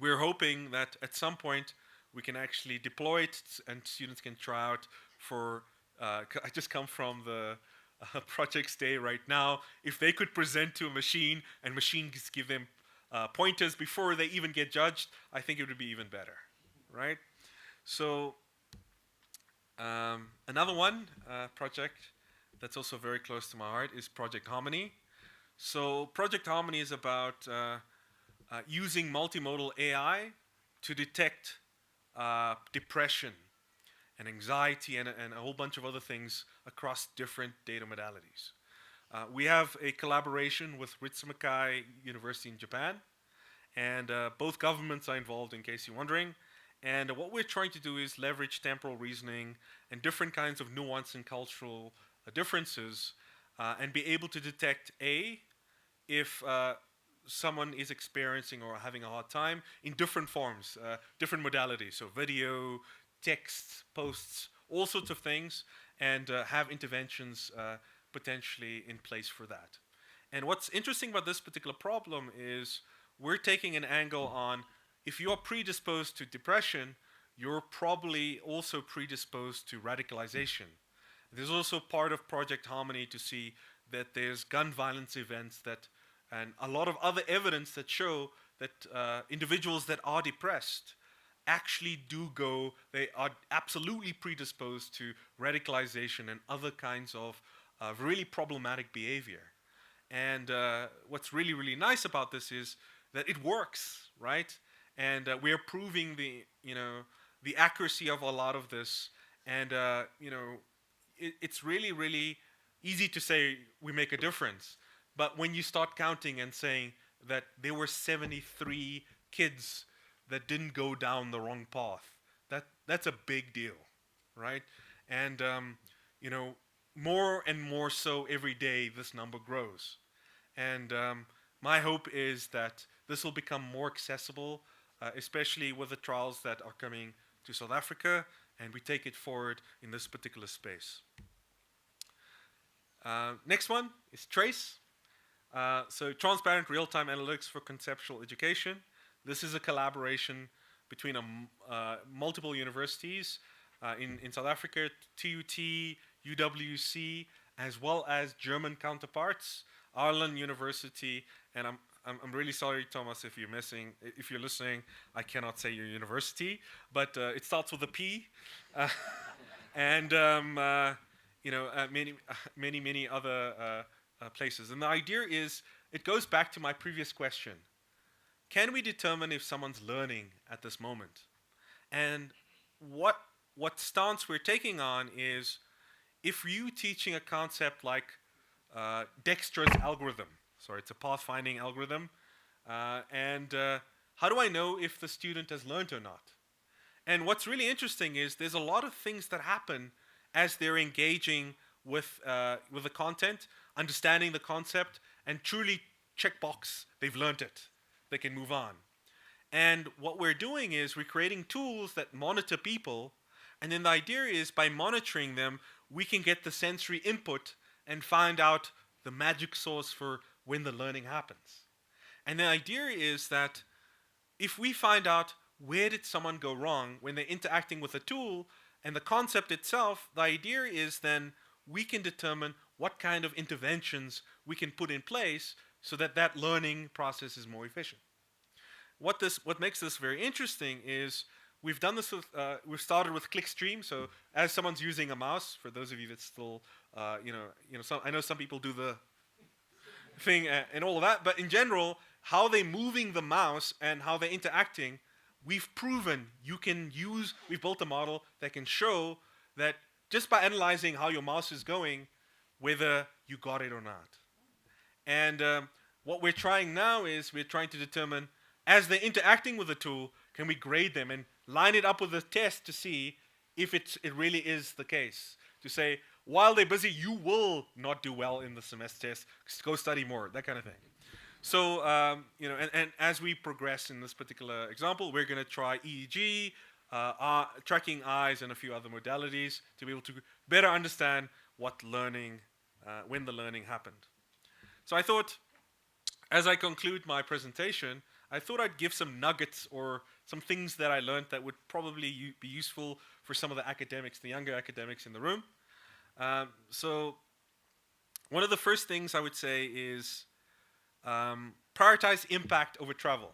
we're hoping that at some point we can actually deploy it and students can try out for, I just come from the projects day right now. If they could present to a machine and machines give them pointers before they even get judged, I think it would be even better, right? So another project that's also very close to my heart is Project Harmony. So Project Harmony is about using multimodal AI to detect depression and anxiety and a whole bunch of other things across different data modalities. We have a collaboration with Ritsumeikai University in Japan, and both governments are involved, in case you're wondering. And what we're trying to do is leverage temporal reasoning and different kinds of nuance and cultural differences and be able to detect if someone is experiencing or having a hard time in different forms, different modalities, so video, text, posts, all sorts of things, and have interventions potentially in place for that. And what's interesting about this particular problem is we're taking an angle on, if you're predisposed to depression, you're probably also predisposed to radicalization. There's also part of Project Harmony to see that there's gun violence events and a lot of other evidence that show that individuals that are depressed actually they are absolutely predisposed to radicalization and other kinds of really problematic behavior. And what's really, really nice about this is that it works, right? And we're proving the accuracy of a lot of this. And it's really, really easy to say we make a difference. But when you start counting and saying that there were 73 kids that didn't go down the wrong path, that's a big deal, right? And more and more so every day, this number grows. And my hope is that this will become more accessible, especially with the trials that are coming to South Africa, and we take it forward in this particular space. Next one is TRACE. So Transparent Real-Time Analytics for Conceptual Education. This is a collaboration between multiple universities in South Africa, TUT, UWC, as well as German counterparts, Ireland University, and I'm really sorry, Thomas, if you're listening, I cannot say your university, but it starts with a P. and many other places. And the idea is, it goes back to my previous question: can we determine if someone's learning at this moment? And what stance we're taking on is, if you teaching a concept like Dexter's algorithm, sorry, it's a pathfinding algorithm, and how do I know if the student has learned or not? And what's really interesting is there's a lot of things that happen as they're engaging with the content, understanding the concept, and truly checkbox, they've learned it. They can move on. And what we're doing is we're creating tools that monitor people, and then the idea is, by monitoring them, we can get the sensory input and find out the magic source for when the learning happens. And the idea is that if we find out where did someone go wrong when they're interacting with a tool and the concept itself, the idea is then we can determine what kind of interventions we can put in place so that that learning process is more efficient. What makes this very interesting is we've done this with, we've started with clickstream. So as someone's using a mouse, for those of you that still, I know some people do the thing and all of that, but in general, how they're moving the mouse and how they're interacting, we've proven we've built a model that can show that just by analyzing how your mouse is going, whether you got it or not. And what we're trying now is we're trying to determine, as they're interacting with the tool, can we grade them and line it up with the test to see if it really is the case. To say, while they're busy, you will not do well in the semester test, go study more, that kind of thing. So, and as we progress in this particular example, we're going to try EEG, tracking eyes, and a few other modalities to be able to better understand what learning, when the learning happened. So I thought, as I conclude my presentation, I thought I'd give some nuggets or some things that I learned that would probably be useful for some of the academics, the younger academics in the room. So one of the first things I would say is prioritize impact over travel.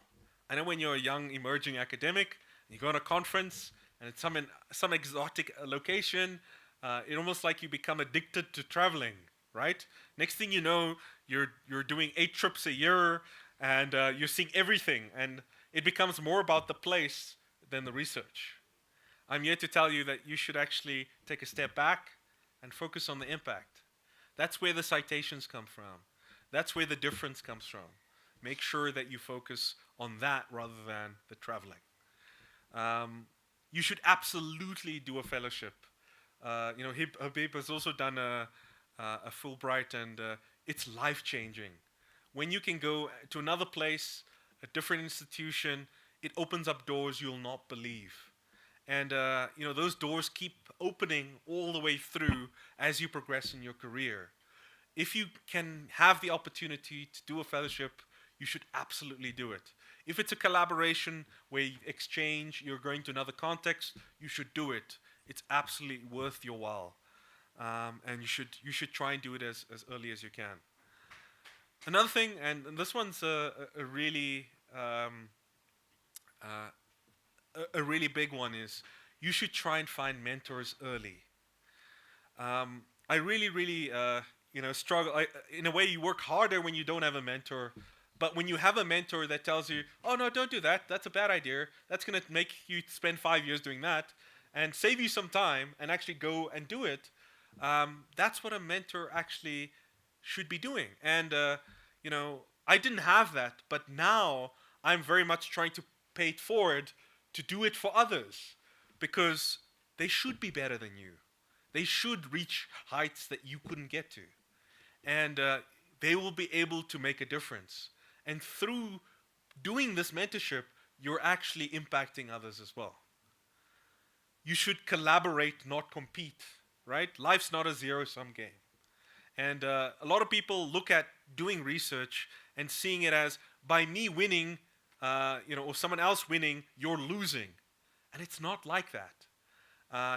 I know when you're a young emerging academic, you go on a conference and it's some exotic location, it's almost like you become addicted to traveling, right? Next thing you know, you're doing 8 trips a year, and you're seeing everything, and it becomes more about the place than the research. I'm here to tell you that you should actually take a step back and focus on the impact. That's where the citations come from. That's where the difference comes from. Make sure that you focus on that rather than the traveling. You should absolutely do a fellowship. Habib has also done a Fulbright, and it's life-changing. When you can go to another place, a different institution, it opens up doors you'll not believe. And those doors keep opening all the way through as you progress in your career. If you can have the opportunity to do a fellowship, you should absolutely do it. If it's a collaboration where you exchange, you're going to another context, you should do it. It's absolutely worth your while. And you should try and do it as early as you can. Another thing, and this one's a really big one, is you should try and find mentors early. I really struggle. In a way, you work harder when you don't have a mentor. But when you have a mentor that tells you, oh, no, don't do that. That's a bad idea. That's going to make you spend 5 years doing that and save you some time and actually go and do it. That's what a mentor actually should be doing. And, I didn't have that. But now I'm very much trying to pay it forward to do it for others, because they should be better than you. They should reach heights that you couldn't get to. And they will be able to make a difference. And through doing this mentorship, you're actually impacting others as well. You should collaborate, not compete, right? Life's not a zero-sum game. And a lot of people look at doing research and seeing it as, by me winning, or someone else winning, you're losing. And it's not like that.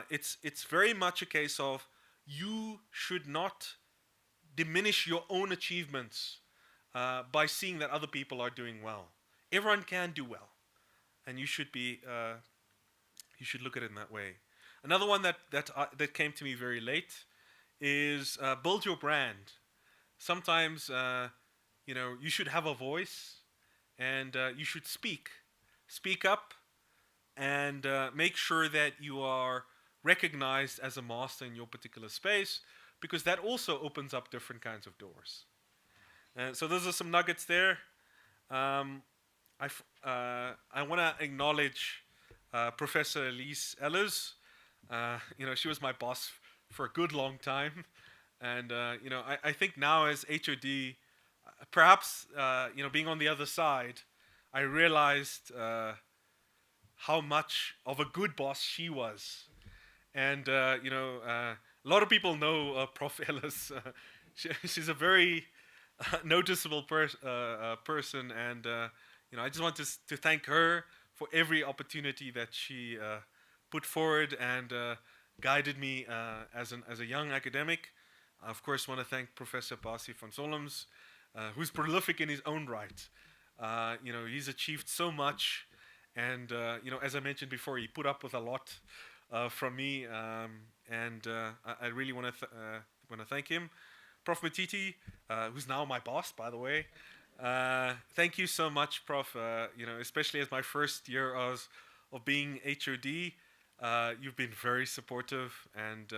It's very much a case of you should not diminish your own achievements by seeing that other people are doing well. Everyone can do well, and you should look at it in that way. Another one that came to me very late is build your brand. Sometimes you should have a voice, and you should speak up, and make sure that you are recognized as a master in your particular space, because that also opens up different kinds of doors. So those are some nuggets there. Um, I want to acknowledge Professor Elise Ellers. She was my boss for a good long time, and I think now as HOD, perhaps being on the other side, I realized how much of a good boss she was. And a lot of people know Prof. Ellis. She's a very noticeable person, and I just want to thank her for every opportunity that she put forward and guided me as a young academic. I of course want to thank Professor Basi van Solms, who's prolific in his own right. He's achieved so much, and as I mentioned before, he put up with a lot from me, and I really want to thank him. Prof. Matiti, who's now my boss, by the way. Thank you so much, Prof. Especially as my first year of being HOD, you've been very supportive, and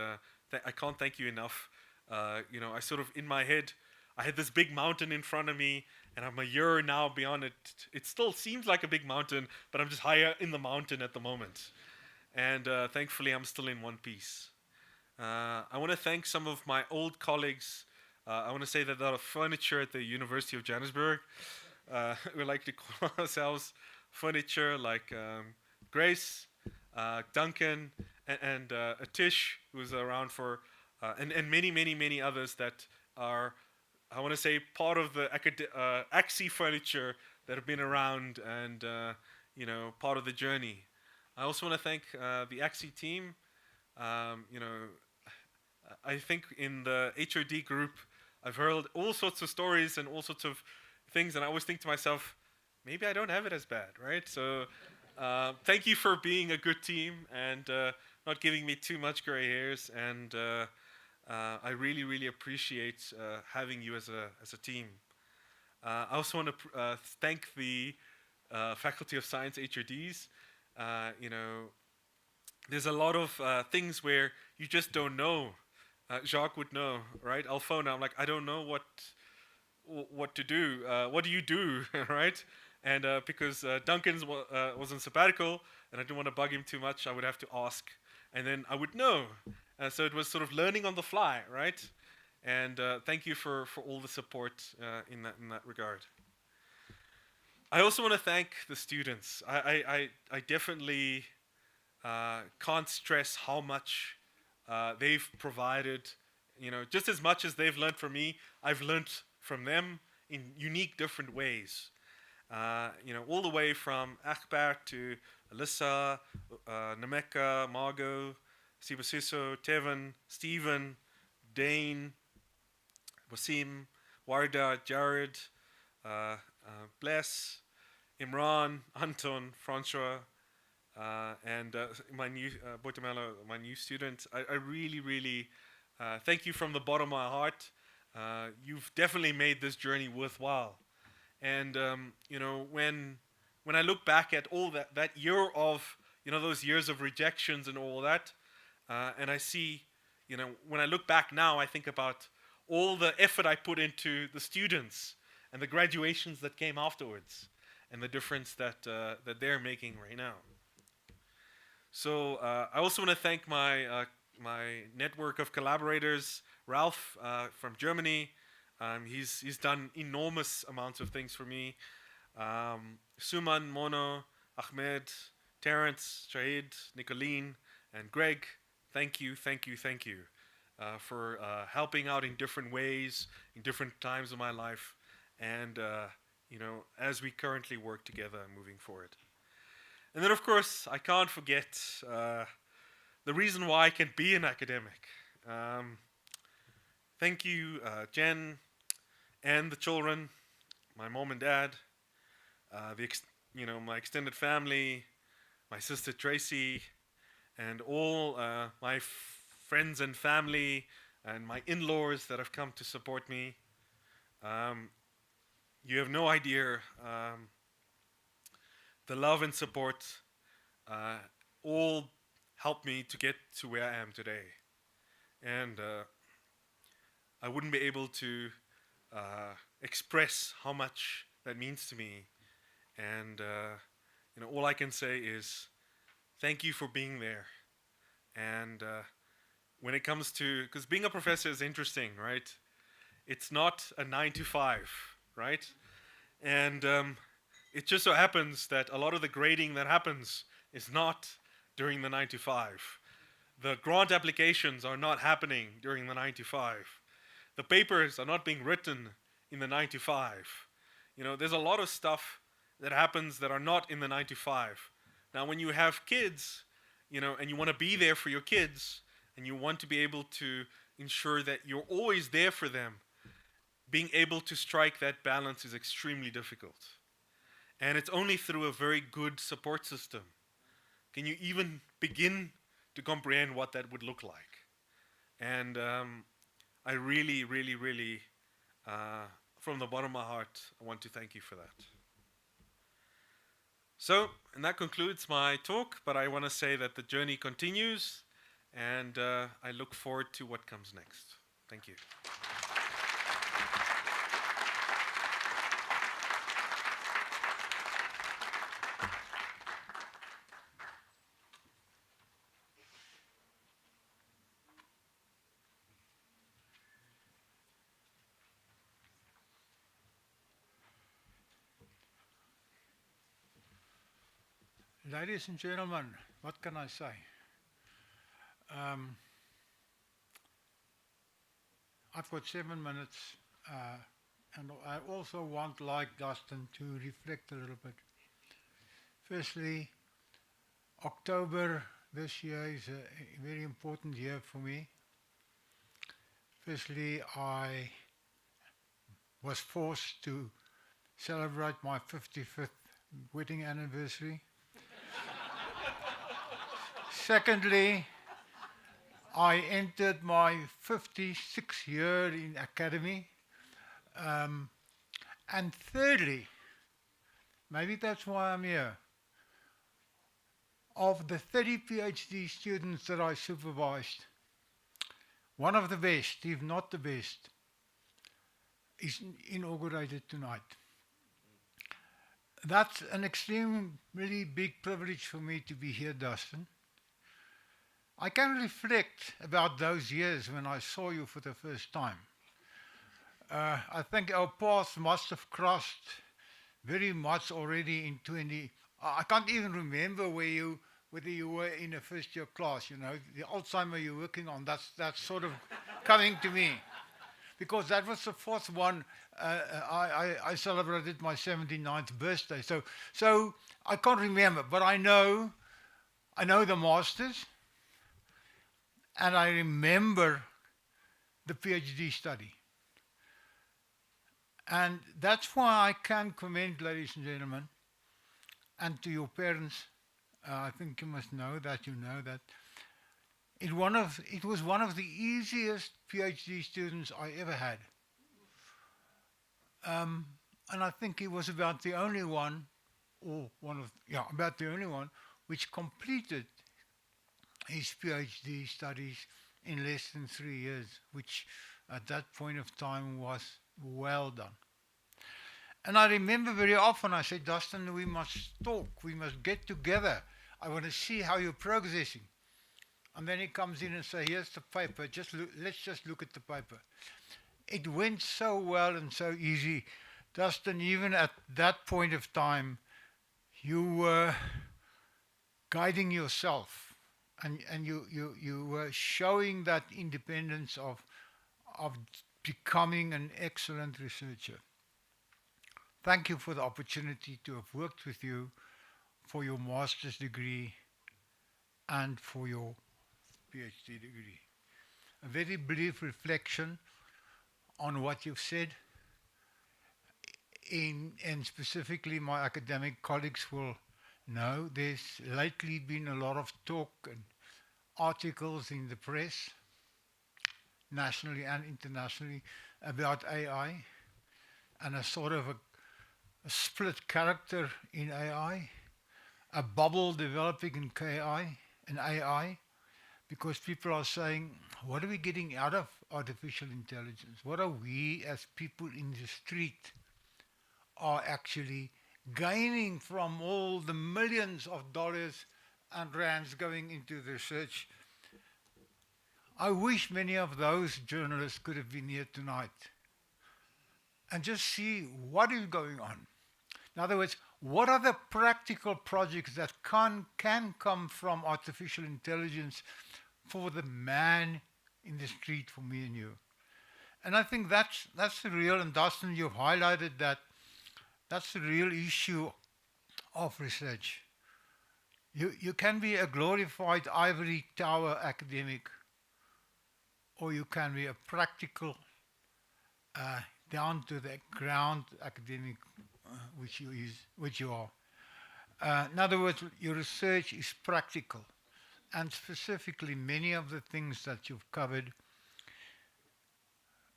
I can't thank you enough. I sort of, in my head, I had this big mountain in front of me, and I'm a year now beyond it. It still seems like a big mountain, but I'm just higher in the mountain at the moment. And thankfully, I'm still in one piece. I want to thank some of my old colleagues. I want to say that the furniture at the University of Johannesburg, we like to call ourselves furniture, like Grace, Duncan, and Atish, who's around for, and many, many, many others that are, I want to say, part of the AXI furniture that have been around and, part of the journey. I also want to thank the AXI team. I think in the HOD group, I've heard all sorts of stories and all sorts of things, and I always think to myself, maybe I don't have it as bad, right? So thank you for being a good team and not giving me too much gray hairs, and I really, really appreciate having you as a team. I also want to thank the Faculty of Science HODs. There's a lot of things where you just don't know. Jacques would know, right? I'll phone him. I'm like, I don't know what to do. What do you do, right? And because Duncan was on sabbatical, and I didn't want to bug him too much, I would have to ask, and then I would know. So it was sort of learning on the fly, right? And thank you for all the support in that regard. I also want to thank the students. I definitely can't stress how much they've provided. Just as much as they've learned from me, I've learned from them in unique, different ways. All the way from Akbar to Alyssa, Nemeka, Margot, Sibasiso, Tevin, Stephen, Dane, Wasim, Warda, Jared, Bless, Imran, Anton, Francois, and my new Botemelo, my new student. I really, really thank you from the bottom of my heart. You've definitely made this journey worthwhile. And when I look back at all that year of those years of rejections and all that, and I see, when I look back now, I think about all the effort I put into the students and the graduations that came afterwards, and the difference that they're making right now. So I also want to thank my network of collaborators, Ralph from Germany. He's done enormous amounts of things for me. Suman, Mono, Ahmed, Terence, Shahid, Nicolene, and Greg. Thank you for helping out in different ways, in different times of my life, and as we currently work together moving forward. And then, of course, I can't forget the reason why I can be an academic. Thank you, Jen, and the children, my mom and dad, my extended family, my sister Tracy, and all my friends and family and my in-laws that have come to support me. You have no idea the love and support all helped me to get to where I am today. And I wouldn't be able to express how much that means to me. And all I can say is thank you for being there. And when it comes to, because being a professor is interesting, right? It's not a 9 to 5, right? And it just so happens that a lot of the grading that happens is not during the 9 to 5. The grant applications are not happening during the 9 to 5. The papers are not being written in the 9 to 5. There's a lot of stuff that happens that are not in the 9 to 5. Now, when you have kids, and you want to be there for your kids, and you want to be able to ensure that you're always there for them, being able to strike that balance is extremely difficult. And it's only through a very good support system can you even begin to comprehend what that would look like. And I really, really, really, from the bottom of my heart, I want to thank you for that. So, and that concludes my talk, but I want to say that the journey continues, and I look forward to what comes next. Thank you. Ladies and gentlemen, what can I say? I've got 7 minutes, and I also want, like Dustin, to reflect a little bit. Firstly, October this year is a very important year for me. Firstly, I was forced to celebrate my 55th wedding anniversary. Secondly, I entered my 56th year in academy. And thirdly, maybe that's why I'm here, of the 30 PhD students that I supervised, one of the best, if not the best, is inaugurated tonight. That's an extremely big privilege for me to be here, Dustin. I can reflect about those years when I saw you for the first time. I think our paths must have crossed very much already in 20. I can't even remember whether you were in a first year class, the Alzheimer you're working on, that's sort of coming to me. Because that was the fourth one. I celebrated my 79th birthday. So I can't remember, but I know the masters, and I remember the PhD study. And that's why I can commend, ladies and gentlemen, and to your parents, I think you must know that it was one of the easiest PhD students I ever had. And I think he was about the only one, which completed his PhD studies in less than 3 years, which at that point of time was well done. And I remember very often I said, Dustin, we must talk, we must get together. I want to see how you're progressing. And then he comes in and says, here's the paper, let's just look at the paper. It went so well and so easy. Dustin, even at that point of time, you were guiding yourself, and you were showing that independence of becoming an excellent researcher. Thank you for the opportunity to have worked with you for your master's degree and for your PhD degree. A very brief reflection on what you've said, and specifically my academic colleagues will know there's lately been a lot of talk and articles in the press, nationally and internationally, about AI, and a sort of a split character in AI, a bubble developing in AI, because people are saying, what are we getting out of artificial intelligence? What are we as people in the street are actually gaining from all the millions of dollars and rands going into the research? I wish many of those journalists could have been here tonight and just see what is going on. In other words, what are the practical projects that can come from artificial intelligence for the man in the street, for me and you? And I think that's the real, and Dustin, you've highlighted that, that's the real issue of research. You can be a glorified ivory tower academic, or you can be a practical, down to the ground academic, which you are. In other words, your research is practical, and specifically many of the things that you've covered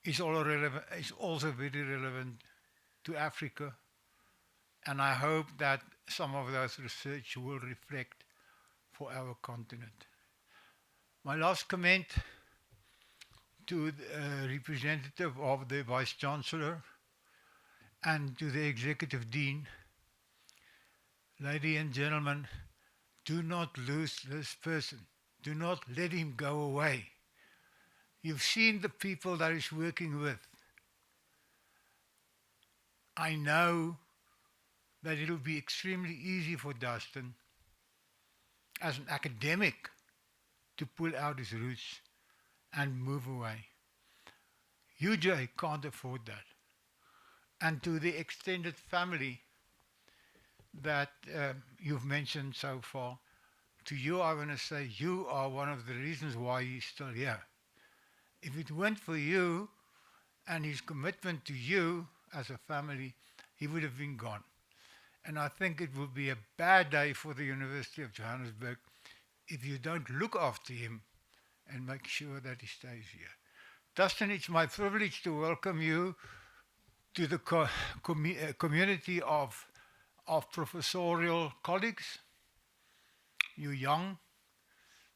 is also very relevant to Africa, and I hope that some of those research will reflect for our continent. My last comment to the representative of the Vice Chancellor and to the Executive Dean, ladies and gentlemen, do not lose this person. Do not let him go away. You've seen the people that he's working with. I know that it'll be extremely easy for Dustin as an academic to pull out his roots and move away. UJ can't afford that. And to the extended family that you've mentioned so far, to you I want to say you are one of the reasons why he's still here. If it weren't for you and his commitment to you as a family, he would have been gone. And I think it would be a bad day for the University of Johannesburg if you don't look after him and make sure that he stays here. Dustin, it's my privilege to welcome you to the community of professorial colleagues. You're young.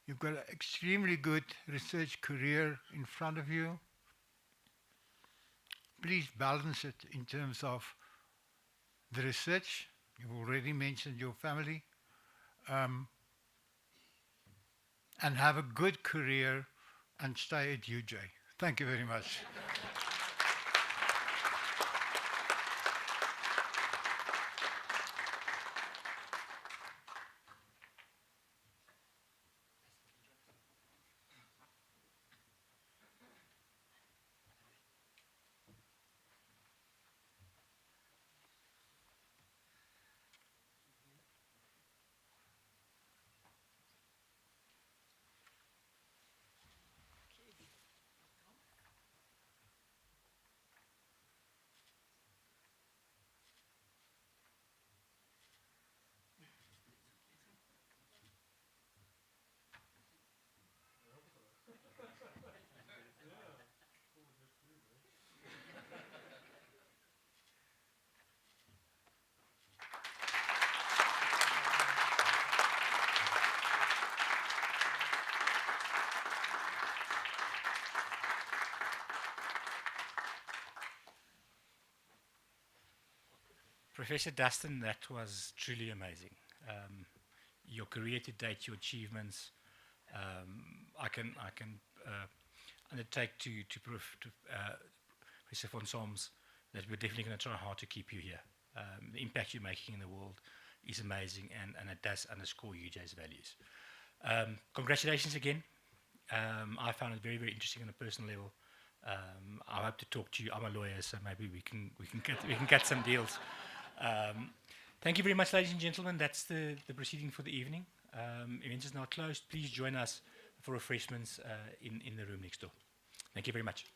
You've got an extremely good research career in front of you. Please balance it in terms of the research. You've already mentioned your family. And have a good career and stay at UJ. Thank you very much. Professor Dustin, that was truly amazing. Your career to date, your achievements, I can undertake to Professor von Solms that we're definitely going to try hard to keep you here. The impact you're making in the world is amazing, and it does underscore UJ's values. Congratulations again. I found it very, very interesting on a personal level. I hope to talk to you. I'm a lawyer, so maybe we can get some deals. Thank you very much, ladies and gentlemen. That's the proceeding for the evening. Event is now closed. Please join us for refreshments in the room next door. Thank you very much.